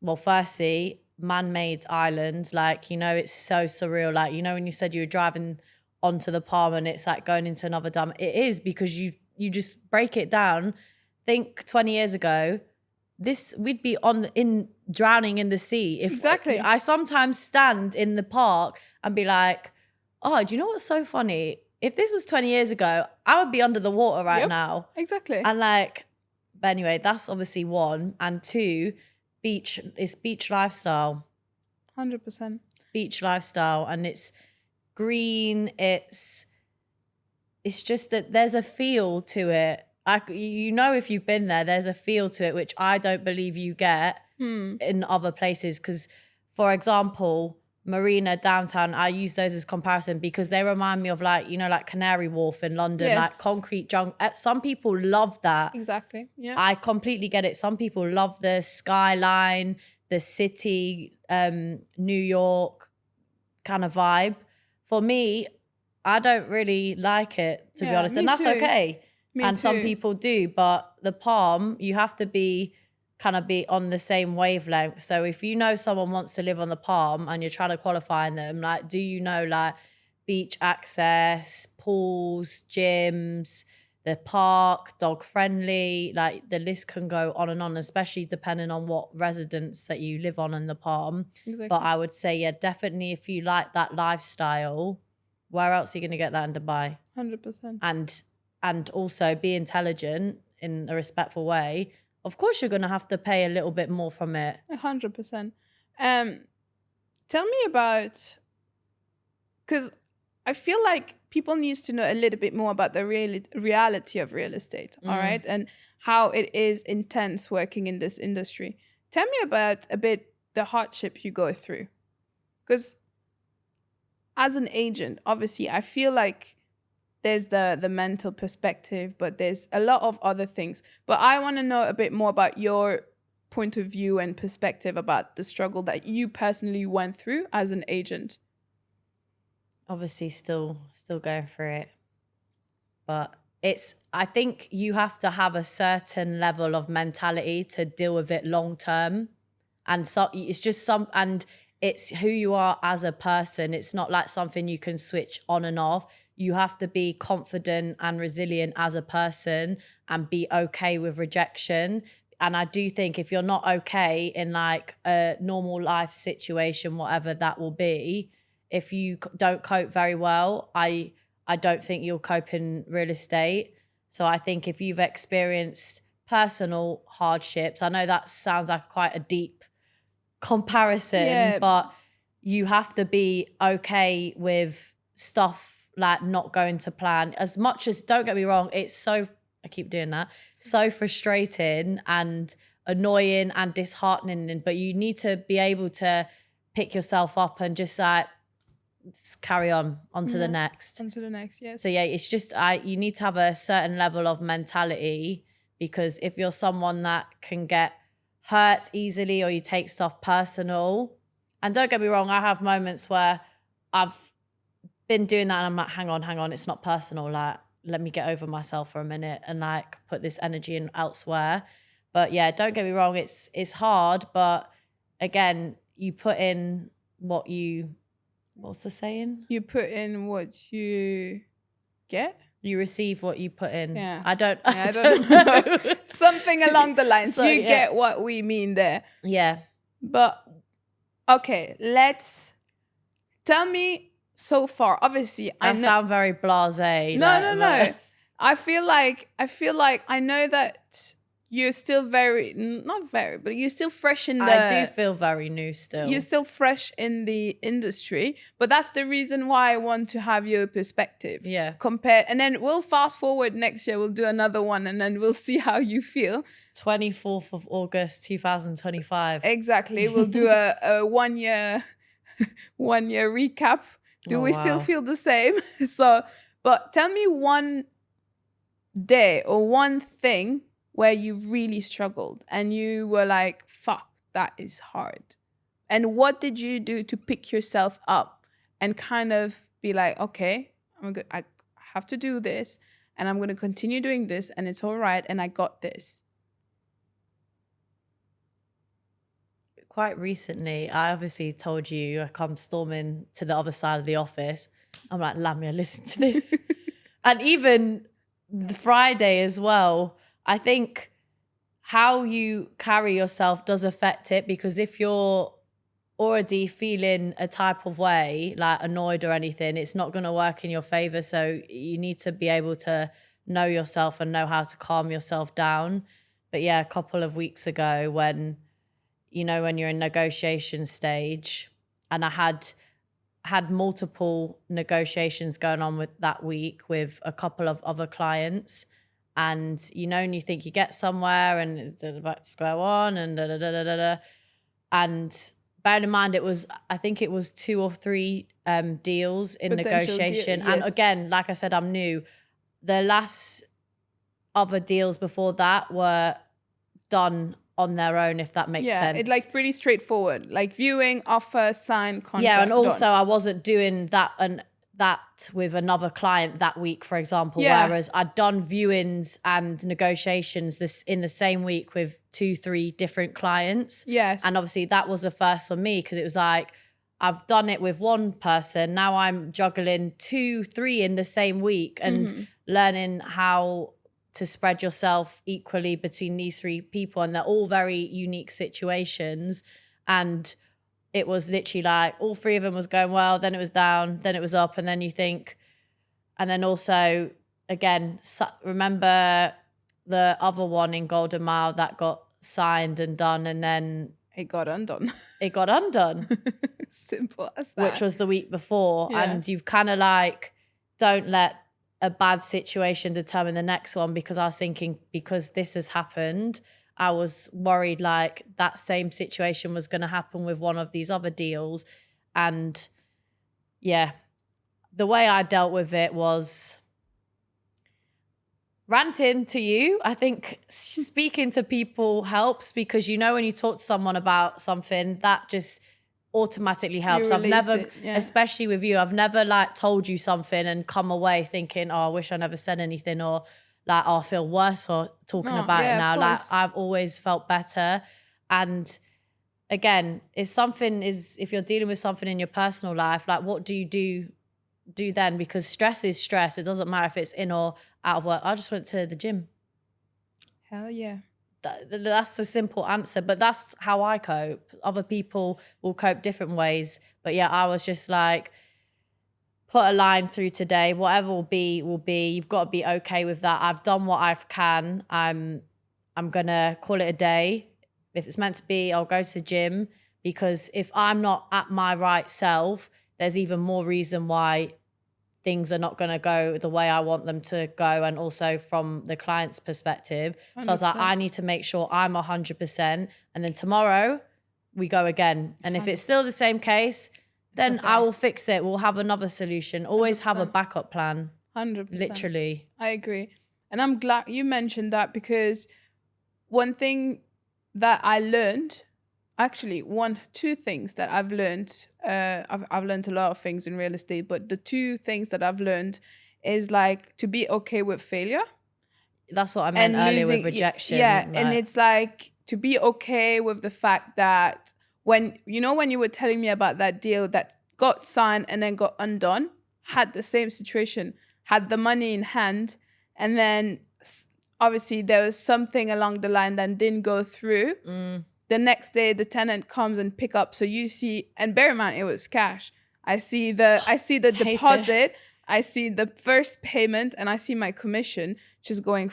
well, firstly, man-made islands. Like, you know, it's so surreal. Like, you know, when you said you were driving onto the Palm and it's like going into another dam. It is, because you just break it down. Think 20 years ago, we'd be drowning in the sea. Exactly. I sometimes stand in the park and be like, oh, do you know what's so funny? if this was 20 years ago, I would be under the water right Yep. now. Exactly. And like, but anyway, that's obviously one. And two, beach lifestyle. 100%. Beach lifestyle. And it's green. It's just that there's a feel to it. You know, if you've been there, there's a feel to it, which I don't believe you get in other places. Because, for example, Marina, downtown, I use those as comparison because they remind me of like, you know, like Canary Wharf in London, like concrete jungle. Some people love that. Exactly. Yeah. I completely get it. Some people love the skyline, the city, New York kind of vibe. For me, I don't really like it, to be honest. And that's okay. Some people do. But the Palm, you have to be on the same wavelength. So if you know someone wants to live on the Palm and you're trying to qualify them, like, do you know like beach access, pools, gyms, the park, dog friendly, like the list can go on and on, especially depending on what residence that you live on in the Palm. Exactly. But I would say, yeah, definitely if you like that lifestyle, where else are you going to get that in Dubai? 100%. And also be intelligent in a respectful way. Of course, you're going to have to pay a little bit more from it. 100%. Tell me about, because I feel like people need to know a little bit more about the reality of real estate, all right? And how it is intense working in this industry. Tell me about a bit the hardship you go through. Because as an agent, obviously, I feel like there's the mental perspective, but there's a lot of other things. But I want to know a bit more about your point of view and perspective about the struggle that you personally went through as an agent. Obviously, still going through it. But I think you have to have a certain level of mentality to deal with it long term. And so it's who you are as a person. It's not like something you can switch on and off. You have to be confident and resilient as a person and be okay with rejection. And I do think if you're not okay in like a normal life situation, whatever that will be, if you don't cope very well, I don't think you'll cope in real estate. So I think if you've experienced personal hardships, I know that sounds like quite a deep comparison, but you have to be okay with stuff like not going to plan. As much as, don't get me wrong, it's so, I keep doing that, so frustrating and annoying and disheartening, but you need to be able to pick yourself up and just like carry on to the next. On to the next, yes. So yeah, it's just, you need to have a certain level of mentality, because if you're someone that can get hurt easily or you take stuff personal, and don't get me wrong, I have moments where I've been doing that and I'm like, hang on, it's not personal. Like, let me get over myself for a minute and like put this energy in elsewhere. But yeah, don't get me wrong, it's hard, but again, you put in what's the saying? You put in what you get. You receive what you put in. Yeah. I don't know. Something along the lines. So, you get what we mean there. Yeah. But okay, tell me so far. Obviously, I sound very blasé. No. I feel like I know that you're still but you're still fresh in the... I do feel very new still. You're still fresh in the industry, but that's the reason why I want to have your perspective. Yeah. And then we'll fast forward next year, we'll do another one, and then we'll see how you feel. 24th of August, 2025. Exactly. We'll do a 1 year recap. Do we still feel the same? So, but tell me one day or one thing where you really struggled and you were like, fuck, that is hard. And what did you do to pick yourself up and kind of be like, okay, I have to do this and I'm going to continue doing this and it's all right and I got this? Quite recently, I obviously told you I come storming to the other side of the office. I'm like, Lamia, listen to this. And even the Friday as well, I think how you carry yourself does affect it, because if you're already feeling a type of way, like annoyed or anything, it's not going to work in your favor. So you need to be able to know yourself and know how to calm yourself down. But yeah, a couple of weeks ago when you're in negotiation stage, and I had multiple negotiations going on with that week with a couple of other clients. And, and you think you get somewhere and it's back to square one and da da da da da. And bearing in mind, I think it was 2 or 3 deals in negotiation. Yes. And again, like I said, I'm new. The last other deals before that were done on their own, if that makes sense. It's like pretty straightforward, like viewing, offer, sign, contract. Yeah, and also done. I wasn't doing that with another client that week, for example, whereas I'd done viewings and negotiations in the same week with 2-3 different clients. Yes. And obviously that was the first for me, because it was like, I've done it with one person, now I'm juggling 2-3 in the same week and learning how to spread yourself equally between these 3 people, and they're all very unique situations. And it was literally like all 3 of them was going well, then it was down, then it was up, and then you think, and then also again, remember the other one in Golden Mile that got signed and done, and then it got undone. It got undone. Simple as that. Which was the week before. Yeah. And you've kind of like, don't let a bad situation determine the next one, because I was thinking, because this has happened, I was worried like that same situation was going to happen with one of these other deals. And yeah, the way I dealt with it was ranting to you. I think speaking to people helps, because when you talk to someone about something, that just automatically helps. I've never, especially with you, I've never like told you something and come away thinking, oh, I wish I never said anything, or like, oh, I feel worse for talking about it now. Like, I've always felt better. And again, if you're dealing with something in your personal life, like, what do you do then? Because stress is stress. It doesn't matter if it's in or out of work. I just went to the gym. Hell yeah. That's a simple answer, but that's how I cope. Other people will cope different ways. But yeah, I was just like, put a line through today. Whatever will be, will be. You've got to be okay with that. I've done what I can. I'm gonna call it a day. If it's meant to be, I'll go to the gym, because if I'm not at my right self, there's even more reason why things are not going to go the way I want them to go, and also from the client's perspective. 100%. So I was like, I need to make sure I'm 100%, and then tomorrow we go again. And if it's still the same case, then I will fix it. We'll have another solution. Always 100%. Have a backup plan. 100%. Literally. I agree. And I'm glad you mentioned that, because one thing that I learned, actually, 2 things that I've learned. I've learned a lot of things in real estate, but the 2 things that I've learned is like to be okay with failure. That's what I meant earlier with rejection. Yeah, like, and it's like to be okay with the fact that when you were telling me about that deal that got signed and then got undone, had the same situation, had the money in hand, and then obviously there was something along the line that didn't go through. The next day, the tenant comes and pick up. So you see, and bear in mind, it was cash. I see the deposit. I see the first payment, and I see my commission just going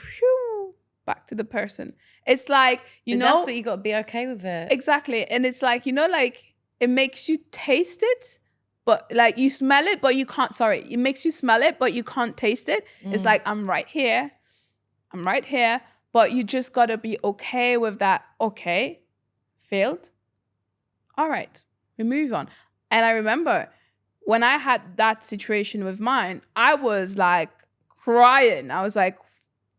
back to the person. It's like, that's what you got to be okay with it. Exactly. And it's like, like it makes you taste it, but like you smell it, but you can't, it makes you smell it, but you can't taste it. It's like, I'm right here, but you just got to be okay with that. Okay. Failed. All right, we move on. And I remember when I had that situation with mine, I was like crying. I was like,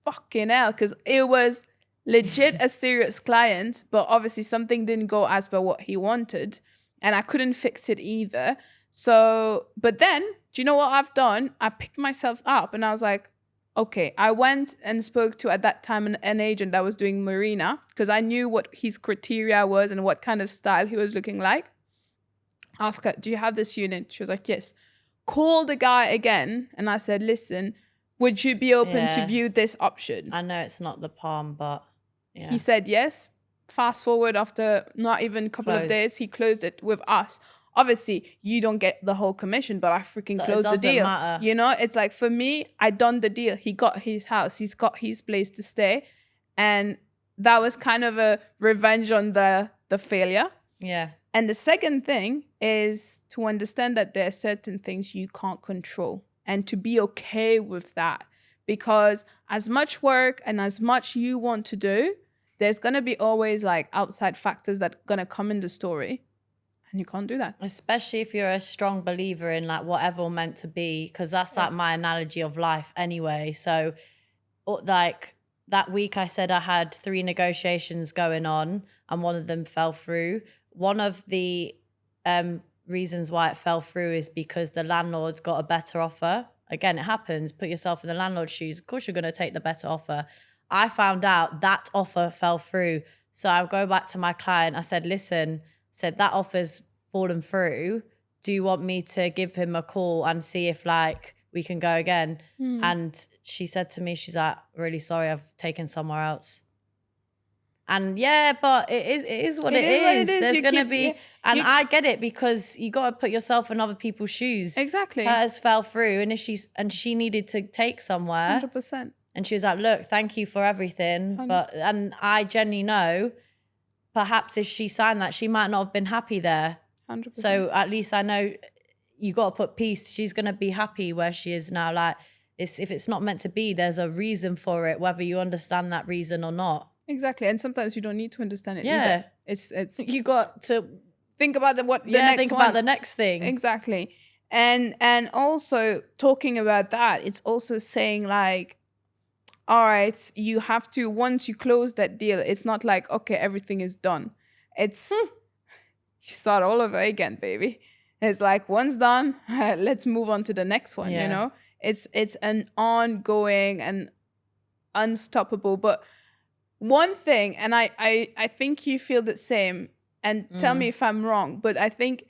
fucking hell, because it was legit a serious client, but obviously something didn't go as per what he wanted, and I couldn't fix it either. So, but then, do you know what I've done? I picked myself up and I was like, okay, I went and spoke to, at that time, an agent that was doing Marina, because I knew what his criteria was and what kind of style he was looking like. Asked her, do you have this unit? She was like, yes. Called the guy again, and I said, listen, would you be open to view this option? I know it's not the Palm, but yeah. He said yes. fast forward after not even a couple of Closed. days, he closed it with us. Obviously, you don't get the whole commission, but I freaking It closed the doesn't deal. matter. You know, it's like, for me, I done the deal. He got his house. He's got his place to stay. And that was kind of a revenge on the failure. Yeah. And the second thing is to understand that there are certain things you can't control and to be okay with that. Because as much work and as much you want to do, there's going to be always like outside factors that are going to come in the story. And you can't do that. Especially if you're a strong believer in like whatever meant to be, because that's like my analogy of life anyway. So like that week I said I had 3 negotiations going on and one of them fell through. One of the reasons why it fell through is because the landlord's got a better offer. Again, it happens. Put yourself in the landlord's shoes. Of course you're going to take the better offer. I found out that offer fell through. So I go back to my client. I said, listen, that offer's fallen through. Do you want me to give him a call and see if like we can go again? And she said to me, she's like, really sorry, I've taken somewhere else. And yeah, but it is what it is. There's going to be, and I get it, because you got to put yourself in other people's shoes. Exactly. Hers fell through, and she needed to take somewhere. 100%. And she was like, look, thank you for everything. And I genuinely know, perhaps if she signed that, she might not have been happy there. 100%. So at least I know you got to put peace. She's going to be happy where she is now. Like, if it's not meant to be, there's a reason for it, whether you understand that reason or not. Exactly. And sometimes you don't need to understand it Yeah. either. It's You got to think about the next about the next thing. Exactly. And also talking about that, it's also saying like, all right, you have to, once you close that deal, it's not like, okay, everything is done. It's you start all over again, baby. It's like, once done, let's move on to the next one. You know, it's an ongoing and unstoppable. But one thing, and I think you feel the same, and tell me if I'm wrong, but I think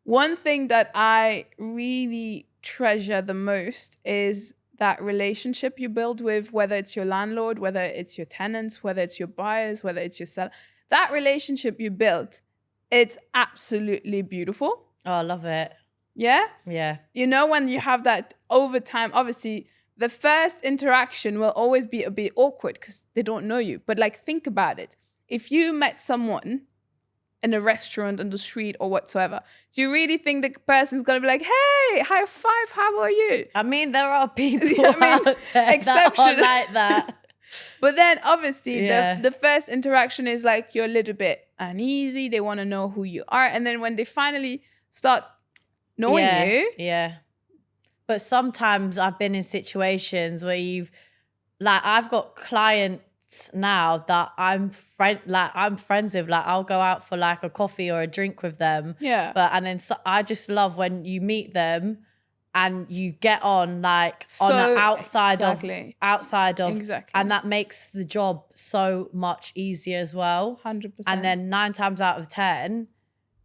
one thing that I really treasure the most is that relationship you build with, whether it's your landlord, whether it's your tenants, whether it's your buyers, whether it's your seller. That relationship you build, it's absolutely beautiful. Oh, I love it. Yeah? Yeah. You know, when you have that over time, obviously, the first interaction will always be a bit awkward because they don't know you. But like, think about it. If you met someone in a restaurant, on the street or whatsoever, do you really think the person's going to be like, hey, high five, how are you? I mean, there are people I mean, out there exception. that are like that. But then obviously the first interaction is like, you're a little bit uneasy. They want to know who you are. And then when they finally start knowing you. Yeah. But sometimes I've been in situations where I've got clients now that I'm friends with. Like, I'll go out for like a coffee or a drink with them. Yeah. I just love when you meet them and you get on like on the outside of, exactly. and that makes the job so much easier as well. 100%. And then 9 times out of 10,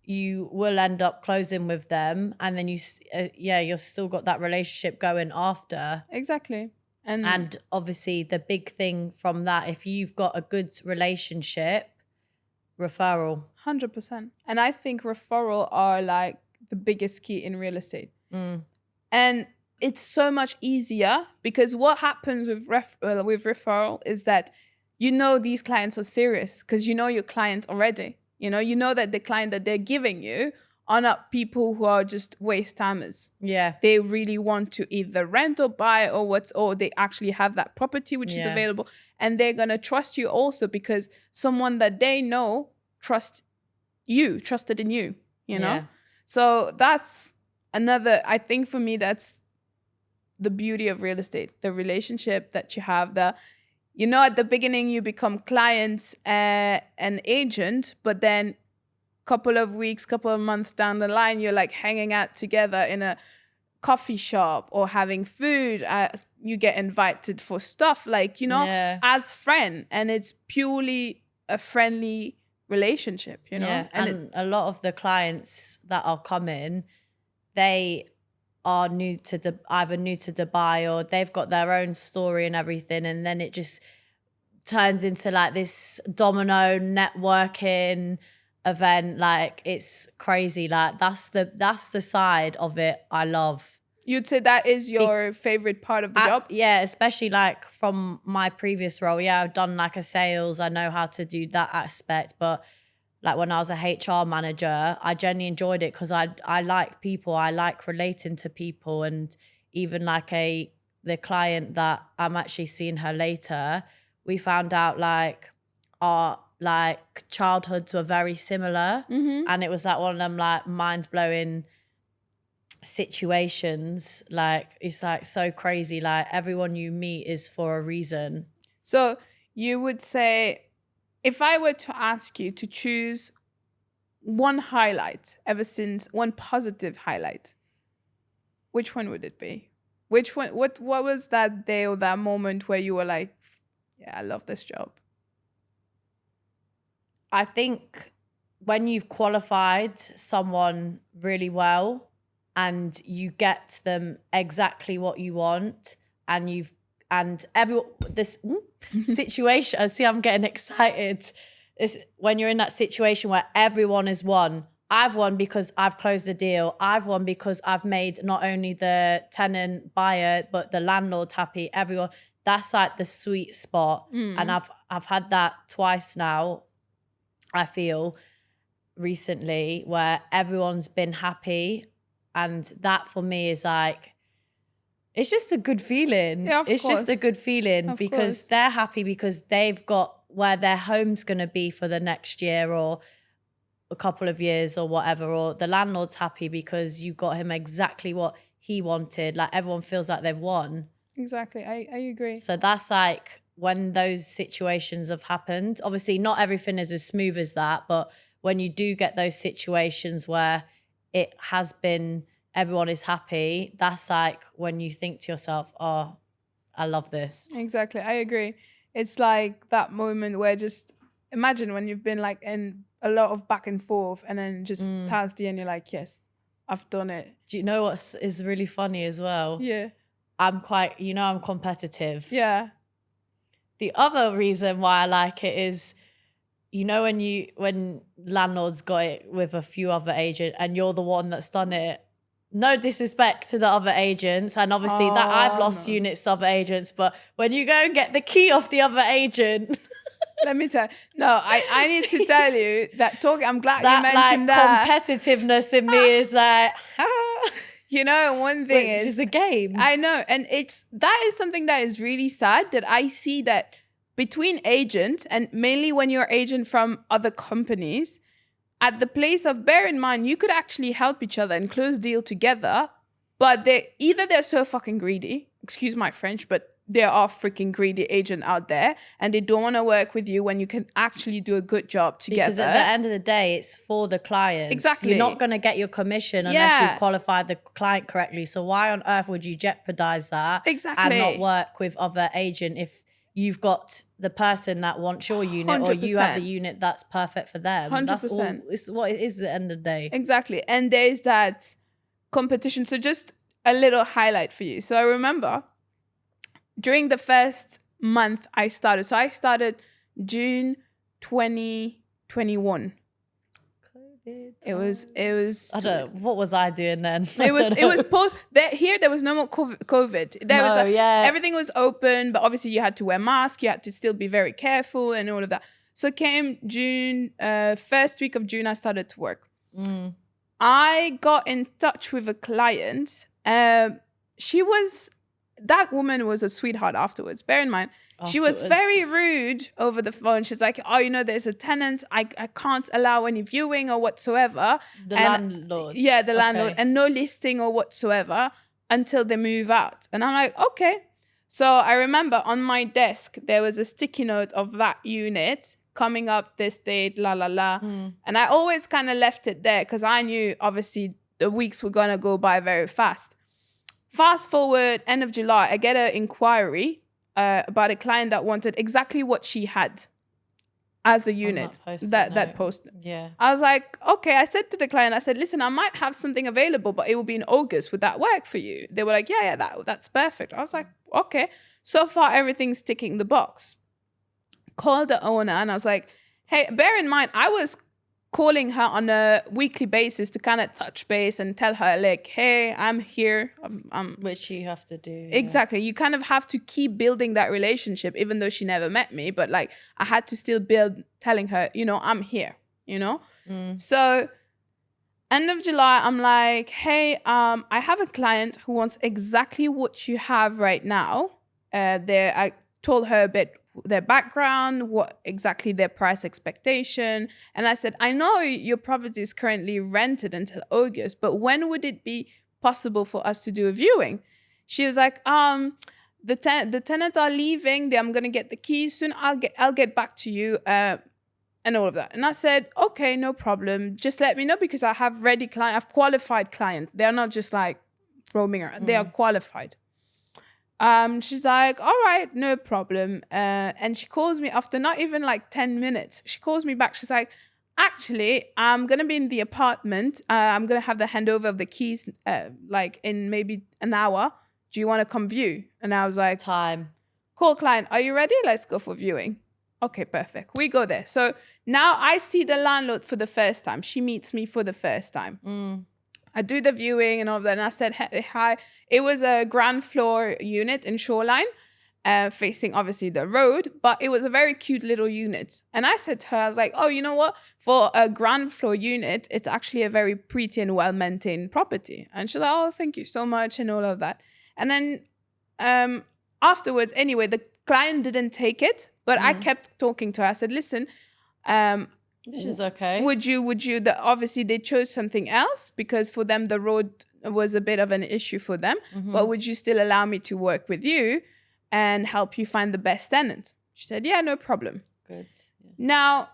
you will end up closing with them, and then you're still got that relationship going after. Exactly. And obviously the big thing from that, if you've got a good relationship, referral. 100%. And I think referral are like the biggest key in real estate. And it's so much easier because what happens with referral is that you know these clients are serious because you know your client already. You know that the client that they're giving you are not people who are just waste timers. Yeah. They really want to either rent or buy or they actually have that property which is available, and they're going to trust you also because someone that they know trusted in you, you know? Yeah. So that's another, I think for me, that's the beauty of real estate, the relationship that you have, at the beginning you become clients and agent, but then couple of months down the line, you're like hanging out together in a coffee shop or having food. You get invited for stuff like, as friend, and it's purely a friendly relationship, Yeah. And a lot of the clients that are coming, they are either new to Dubai or they've got their own story and everything. And then it just, turns into like this domino networking event. Like it's crazy. Like that's the side of it I love. You'd say that is your favorite part of the job? Yeah, especially like from my previous role. Yeah, I've done like a sales. I know how to do that aspect. But like when I was a HR manager, I genuinely enjoyed it because I like people. I like relating to people. And even like the client that I'm actually seeing her later, we found out like our like childhoods were very similar. And it was like one of them like mind-blowing situations. Like it's like so crazy. Like everyone you meet is for a reason. So you would say, if I were to ask you to choose one highlight ever since, one positive highlight, which one would it be? Which one? What was that day or that moment where you were like, yeah, I love this job? I think when you've qualified someone really well and you get them exactly what you want, and everyone, this situation, I see I'm getting excited. It's when you're in that situation where everyone is won. I've won because I've closed the deal. I've won because I've made not only the tenant buyer, but the landlord happy, everyone. That's like the sweet spot. And I've had that twice now, I feel, recently, where everyone's been happy. And that for me is like, it's just a good feeling. Yeah, it's just a good feeling because they're happy because they've got where their home's going to be for the next year or a couple of years or whatever. Or the landlord's happy because you got him exactly what he wanted. Like everyone feels like they've won. Exactly. I agree. So that's like when those situations have happened. Obviously, not everything is as smooth as that. But when you do get those situations where it has been, everyone is happy, that's like when you think to yourself, oh, I love this. Exactly. I agree. It's like that moment where just imagine when you've been like in a lot of back and forth and then just towards the end you're like, yes, I've done it. Do you know what is really funny as well? Yeah. I'm quite, I'm competitive. Yeah. The other reason why I like it is, when landlords got it with a few other agents and you're the one that's done it. No disrespect to the other agents, and obviously that I've lost units to other agents, but when you go and get the key off the other agent, let me tell you. No, I need to tell you that I'm glad that, you mentioned like, that. competitiveness in me is like, one thing is it's a game. I know, and that is something that is really sad that I see that between agents, and mainly when you're agent from other companies, at the place of, bear in mind, you could actually help each other and close deal together, but they're so fucking greedy, excuse my French, but there are freaking greedy agent out there and they don't want to work with you when you can actually do a good job together. Because at the end of the day, it's for the client. Exactly. You're not going to get your commission unless you've qualified the client correctly. So why on earth would you jeopardize that and not work with other agent if you've got the person that wants your unit 100%. Or you have the unit that's perfect for them. 100%. That's all, it's what it is at the end of the day. Exactly. And there's that competition. So just a little highlight for you. So I remember during the first month I started. So I started June 2021. It was I don't know, what was I doing then? It was post here there was no more COVID. Everything was open, but obviously you had to wear masks, you had to still be very careful and all of that. So came June, first week of June I started to work. I got in touch with a client. That woman was a sweetheart afterwards. Bear in mind, she was very rude over the phone. She's like, oh, there's a tenant. I can't allow any viewing or whatsoever. The landlord. Yeah, the landlord. And no listing or whatsoever until they move out. And I'm like, okay. So I remember on my desk, there was a sticky note of that unit coming up this date, la, la, la. And I always kind of left it there because I knew, obviously, the weeks were going to go by very fast. Fast forward, end of July, I get an inquiry about a client that wanted exactly what she had as a unit, that post. Yeah. I was like, okay. I said to the client, I said, listen, I might have something available, but it will be in August. Would that work for you? They were like, yeah, that's perfect. I was like, okay. So far, everything's ticking the box. called the owner and I was like, hey, bear in mind, I was calling her on a weekly basis to kind of touch base and tell her like, hey, I'm here. Which you have to do. Exactly. You kind of have to keep building that relationship, even though she never met me. But like, I had to still build telling her, you know, I'm here, you know? So end of July, I'm like, hey, I have a client who wants exactly what you have right now. I told her a bit their background, what exactly their price expectation. And I said, I know your property is currently rented until August, but when would it be possible for us to do a viewing? She was like, the tenants are leaving. I'm going to get the keys soon. I'll get back to you. And all of that. And I said, okay, no problem. Just let me know because I have ready client. I've qualified client. They're not just like roaming around. They are qualified. She's like, all right, no problem. And she calls me after not even like 10 minutes. She calls me back. She's like, actually, I'm going to be in the apartment. I'm going to have the handover of the keys like in maybe an hour. Do you want to come view? And I was like, Time. Call client. Are you ready? Let's go for viewing. Okay, perfect. We go there. So now I see the landlord for the first time. She meets me for the first time. I do the viewing and all of that. And I said, hi. It was a ground floor unit in Shoreline, facing obviously the road, but it was a very cute little unit. And I said to her, I was like, oh, you know what? For a ground floor unit, it's actually a very pretty and well-maintained property. And she's like, oh, thank you so much and all of that. And then afterwards, anyway, the client didn't take it, but I kept talking to her. I said, listen, this is okay. Would you, obviously they chose something else because for them, the road was a bit of an issue for them, but would you still allow me to work with you and help you find the best tenant? She said, yeah, no problem. Good. Yeah. Now,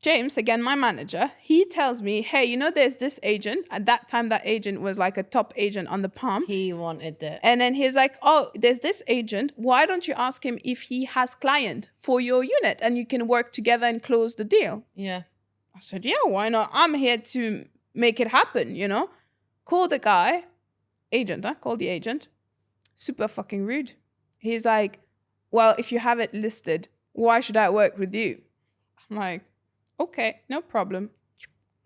James, again, my manager, he tells me, hey, you know, there's this agent. At that time, that agent was like a top agent on the Palm. He wanted it. And then he's like, oh, there's this agent. Why don't you ask him if he has client for your unit and you can work together and close the deal? Yeah. I said, yeah, why not? I'm here to make it happen, you know? Call the guy, agent, call the agent. Super fucking rude. He's like, well, if you have it listed, why should I work with you? I'm like, okay, no problem.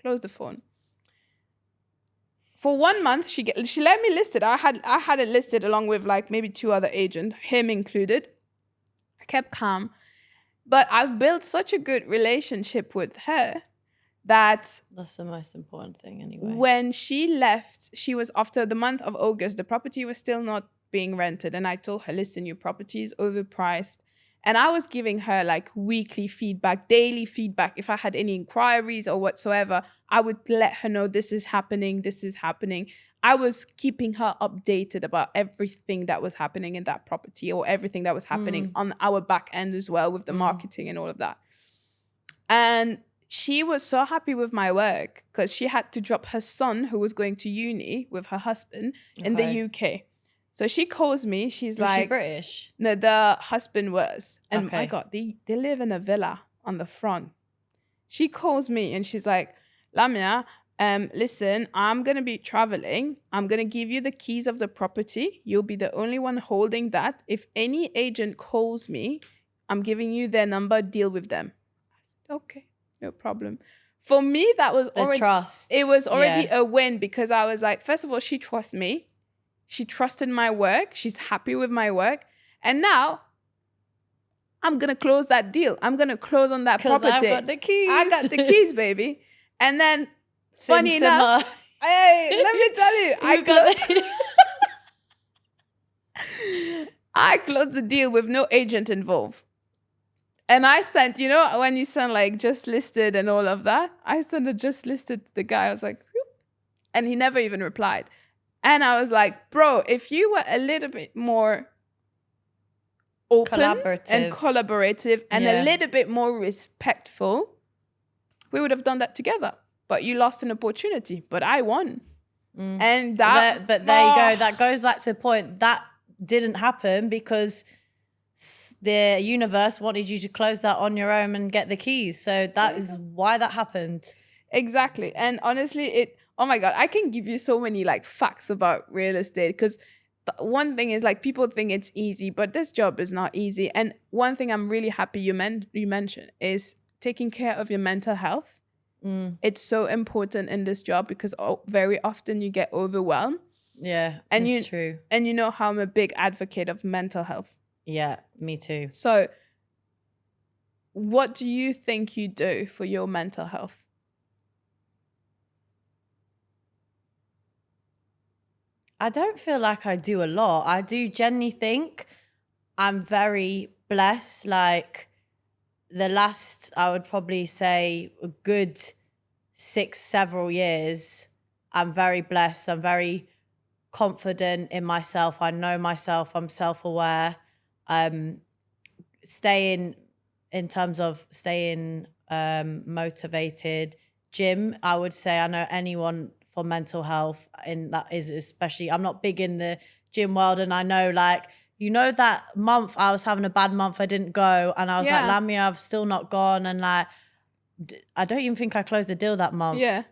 Close the phone. For 1 month, she let me list it. I had it listed along with like maybe 2 other agents, him included. I kept calm. But I've built such a good relationship with her that that's the most important thing anyway. When she left, she was after the month of August, the property was still not being rented. And I told her, listen, your property is overpriced. And I was giving her like weekly feedback, daily feedback. If I had any inquiries or whatsoever, I would let her know this is happening, this is happening. I was keeping her updated about everything that was happening in that property or everything that was happening on our back end as well with the marketing and all of that. And she was so happy with my work because she had to drop her son who was going to uni with her husband in the UK. So she calls me. She's like, she British? No, the husband was. And Okay. my God, they live in a villa on the front. She calls me and she's like, Lamia, listen, I'm going to be traveling. I'm going to give you the keys of the property. You'll be the only one holding that. If any agent calls me, I'm giving you their number. Deal with them. I said, okay, no problem. For me, that was already trust. It was already a win because I was like, first of all, she trusts me. She trusted my work. She's happy with my work. And now I'm going to close that deal. I'm going to close on that property. I've got the keys. I got the keys, baby. And then, funny enough, hey, let me tell you, I closed the deal with no agent involved. And I sent, you know, when you send like just listed and all of that, I sent a just listed to the guy. I was like, whoop. And he never even replied. And I was like, bro, if you were a little bit more open and collaborative and a little bit more respectful, we would have done that together. But you lost an opportunity, but I won. And that... But there you go. That goes back to the point. That didn't happen because the universe wanted you to close that on your own and get the keys. So that is why that happened. Exactly. And honestly, oh my God, I can give you so many like facts about real estate because one thing is like people think it's easy, but this job is not easy. And one thing I'm really happy you mentioned is taking care of your mental health. It's so important in this job because very often you get overwhelmed. Yeah, and it's true. And you know how I'm a big advocate of mental health. Yeah, me too. So what do you think you do for your mental health? I don't feel like I do a lot. I do genuinely think I'm very blessed. Like the last, I would probably say a good several years, I'm very blessed. I'm very confident in myself. I know myself. I'm self-aware. Staying in terms of staying motivated. Gym, I would say I know anyone for mental health, and that is especially, I'm not big in the gym world, and I know like, you know, that month I was having a bad month, I didn't go, and I was like, Lamia, I've still not gone, and like, I don't even think I closed a deal that month. Yeah,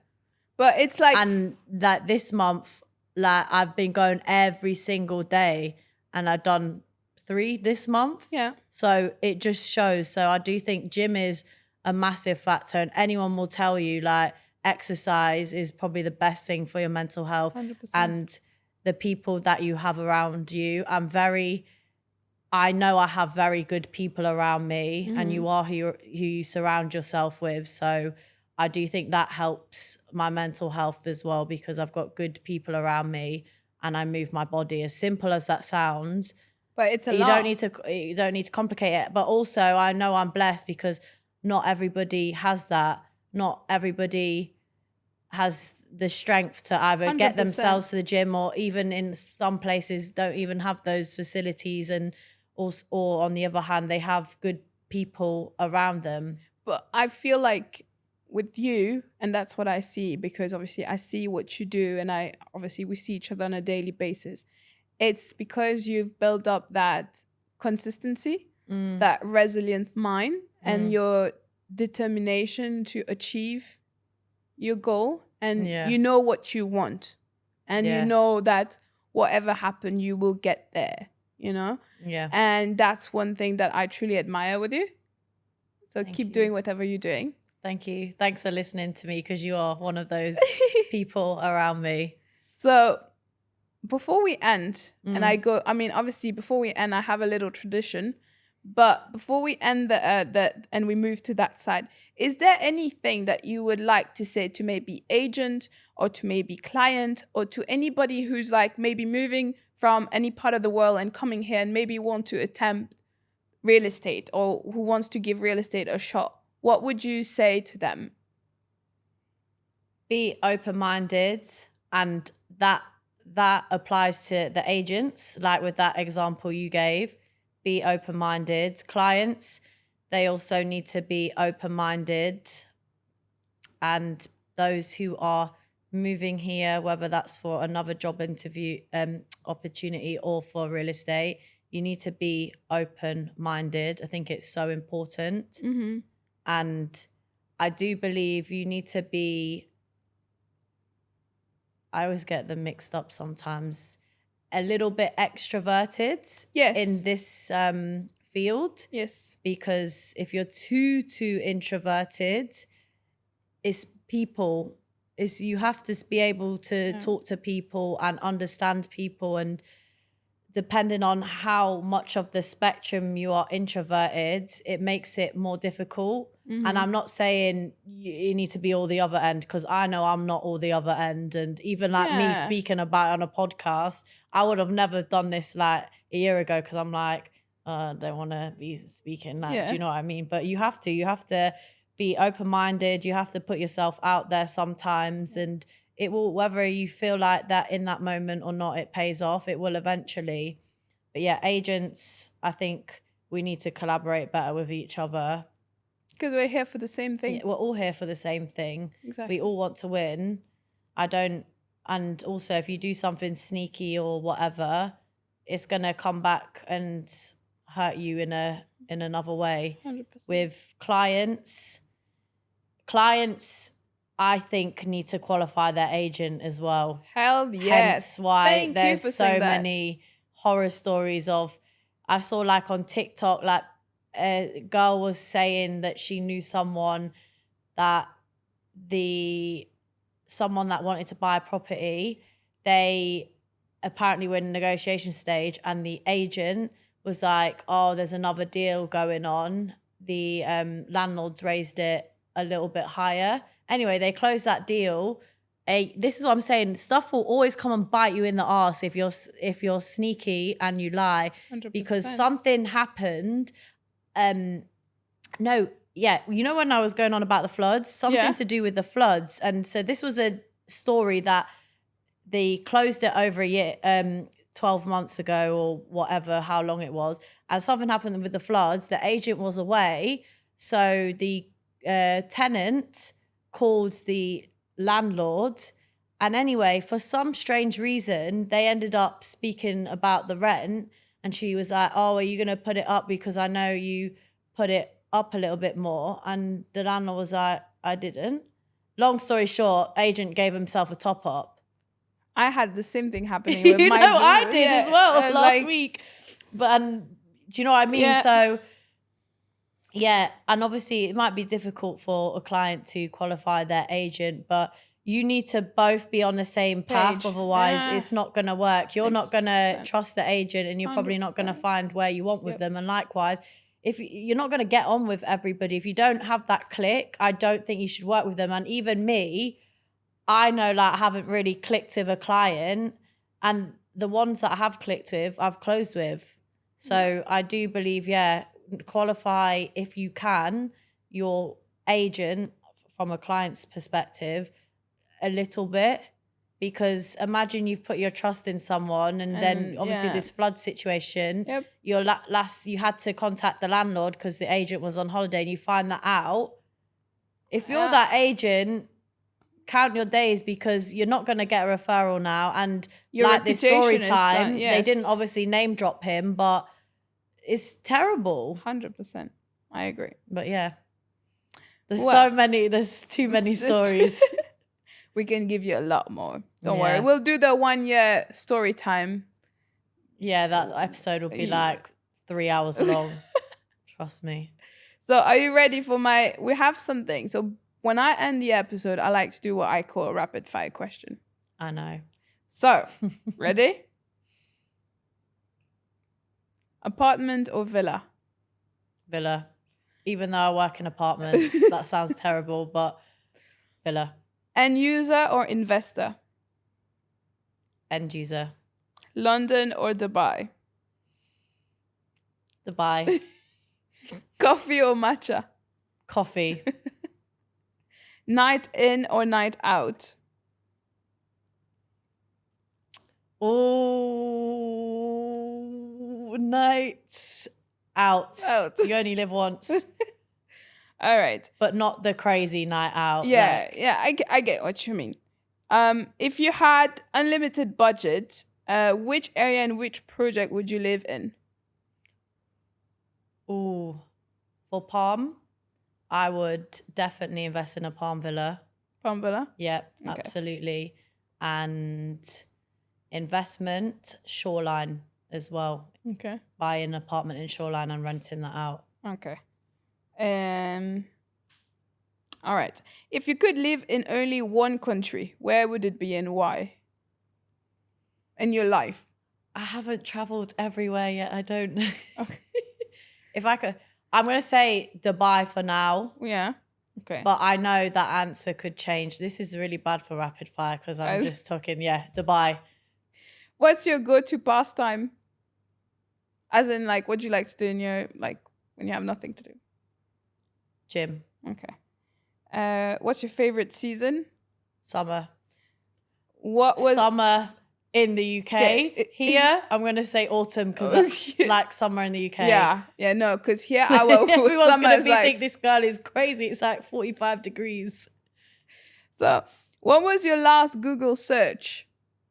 but it's like, and that this month, like I've been going every single day, and I've done 3 this month. Yeah. So it just shows. So I do think gym is a massive factor, and anyone will tell you like exercise is probably the best thing for your mental health. 100%. And the people that you have around you. I know I have very good people around me, and you are who you surround yourself with. So I do think that helps my mental health as well, because I've got good people around me and I move my body. As simple as that sounds, but it's a you lot. You don't need to complicate it. But also I know I'm blessed because not everybody has that. Not everybody has the strength to either get 100%. themselves to the gym, or even in some places don't even have those facilities, and or on the other hand, they have good people around them. But I feel like with you, and that's what I see, because obviously I see what you do, and we see each other on a daily basis. It's because you've built up that consistency, that resilient mind, and your determination to achieve your goal, and you know what you want, and you know that whatever happened, you will get there, you know? Yeah. And that's one thing that I truly admire with you. So keep doing whatever you're doing. Thank you. Thanks for listening to me, because you are one of those people around me. So before we end, and obviously before we end, I have a little tradition. But before we end and we move to that side, is there anything that you would like to say to maybe agent, or to maybe client, or to anybody who's like maybe moving from any part of the world and coming here and maybe want to attempt real estate, or who wants to give real estate a shot? What would you say to them? Be open-minded, and that applies to the agents, like with that example you gave. Be open-minded. Clients, they also need to be open-minded. And those who are moving here, whether that's for another job interview opportunity or for real estate, you need to be open-minded. I think it's so important. And I do believe you need to be, I always get them mixed up sometimes, a little bit extroverted in this field. Yes. Because if you're too introverted, you have to be able to talk to people and understand people, and depending on how much of the spectrum you are introverted, it makes it more difficult. And I'm not saying you need to be all the other end, because I know I'm not all the other end. And even like me speaking about it on a podcast, I would have never done this like a year ago, because I'm like, I don't want to be speaking like, do you know what I mean? But you have to be open-minded. You have to put yourself out there sometimes, and it will, whether you feel like that in that moment or not, it pays off. It will eventually. But yeah, agents, I think we need to collaborate better with each other. Because we're here for the same thing. Yeah, we're all here for the same thing. Exactly. We all want to win. And also if you do something sneaky or whatever, it's going to come back and hurt you in another way. 100%. With clients, I think need to qualify their agent as well. Hell yes. Hence why there's so many horror stories of, I saw like on TikTok, like a girl was saying that she knew someone that someone that wanted to buy a property, they apparently were in the negotiation stage, and the agent was like, oh, there's another deal going on. The landlords raised it a little bit higher. Anyway, they closed that deal. This is what I'm saying. Stuff will always come and bite you in the arse if you're sneaky and you lie, 100%. because something happened. No, yeah, you know when I was going on about the floods, something to do with the floods, and so this was a story that they closed it over a year, 12 months ago or whatever, how long it was, and something happened with the floods. The agent was away, so the tenant called the landlord, and anyway, for some strange reason, they ended up speaking about the rent, and she was like, oh, are you going to put it up because I know you put it up a little bit more? And the landlord was like, I didn't. Long story short, agent gave himself a top up. I had the same thing happening with my I did as well last week. But do you know what I mean? Yeah. So yeah, and obviously it might be difficult for a client to qualify their agent, but you need to both be on the same path. Page. Otherwise, it's not going to work. You're not going to 100%. trust the agent, and you're probably not going to 100%. find where you want with them. And likewise, if you're not going to get on with everybody, if you don't have that click, I don't think you should work with them. And even me, I know like I haven't really clicked with a client, and the ones that I have clicked with, I've closed with. So I do believe, qualify if you can your agent from a client's perspective a little bit, because imagine you've put your trust in someone, and then obviously this flood situation, your you had to contact the landlord because the agent was on holiday, and you find that out. If you're that agent, count your days, because you're not going to get a referral now. And your like this story time, yes. they didn't obviously name drop him, but it's terrible. 100%. I agree. But yeah, there's too many stories. We can give you a lot more. Don't Yeah. worry. We'll do the 1 year story time. Yeah, that episode will be like 3 hours long. Trust me. So are you ready for we have something. So when I end the episode, I like to do what I call a rapid fire question. I know. So, ready? Apartment or villa? Villa. Even though I work in apartments, that sounds terrible, but villa. End user or investor? End user. London or Dubai? Dubai. Coffee or matcha? Coffee. Night in or night out? Oh, nights out. You only live once. All right. But not the crazy night out. Yeah, I get what you mean. If you had unlimited budget, which area and which project would you live in? Ooh, for Palm, I would definitely invest in a Palm Villa. Palm Villa? Yep, Okay. absolutely. And investment, Shoreline as well. Okay. Buy an apartment in Shoreline and renting that out. Okay. All right. If you could live in only one country, where would it be and why? In your life? I haven't traveled everywhere yet. I don't know. Okay. If I could, I'm going to say Dubai for now. Yeah. Okay. But I know that answer could change. This is really bad for rapid fire because I'm just talking, Dubai. What's your go-to pastime? As in, like, what do you like to do in your, like, when you have nothing to do? Gym. Okay. What's your favorite season? Summer. What was summer in the UK? Okay. Here, I'm going to say autumn because that's like summer in the UK. Yeah, no, because here our Everyone's summer going is to like... think this girl is crazy. It's like 45 degrees. So, what was your last Google search?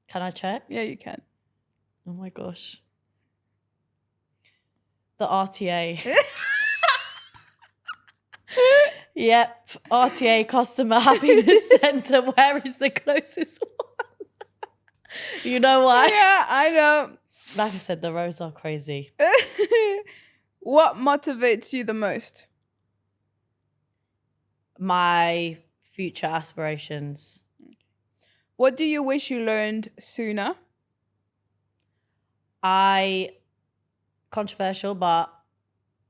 Can I check? Yeah, you can. Oh my gosh. The RTA. Yep. RTA Customer Happiness Centre. Where is the closest one? You know why? Yeah, I know. Like I said, the roads are crazy. What motivates you the most? My future aspirations. What do you wish you learned sooner? Controversial, but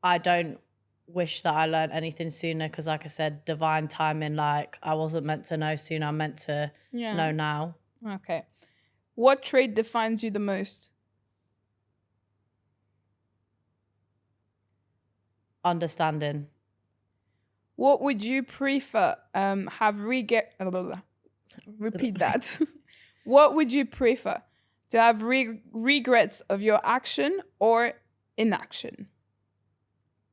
I don't wish that I learned anything sooner because, like I said, divine timing. Like, I wasn't meant to know sooner. I'm meant to know now. Okay. What trait defines you the most? Understanding. What would you prefer? Repeat that. What would you prefer? To have regrets of your action or inaction?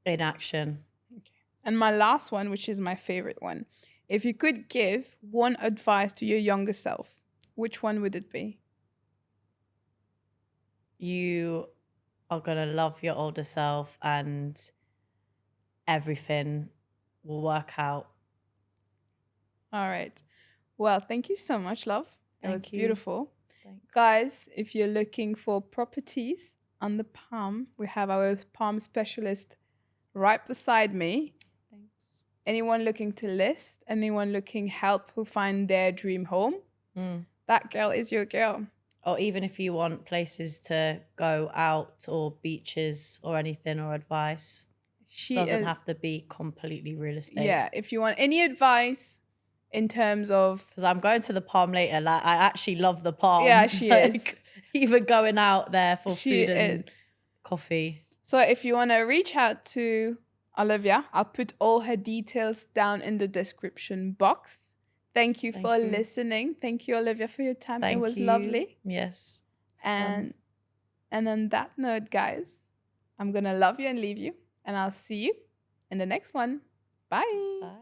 Inaction. And my last one, which is my favorite one. If you could give one advice to your younger self, which one would it be? You are going to love your older self and everything will work out. All right. Well, thank you so much, love. It was Thank you. beautiful. Thanks. Guys, if you're looking for properties on the Palm, we have our Palm specialist right beside me. Thanks. Anyone looking to list, anyone looking help who find their dream home, that girl is your girl. Or even if you want places to go out or beaches or anything or advice, doesn't have to be completely real estate. Yeah, if you want any advice in terms of... Because I'm going to the Palm later. Like, I actually love the Palm. Yeah, she is. Even going out there for She food and coffee. So if you want to reach out to Olivia, I'll put all her details down in the description box. Thank you for listening. Thank you, Olivia, for your time. It was lovely. Yes. And on that note, guys, I'm going to love you and leave you. And I'll see you in the next one. Bye. Bye.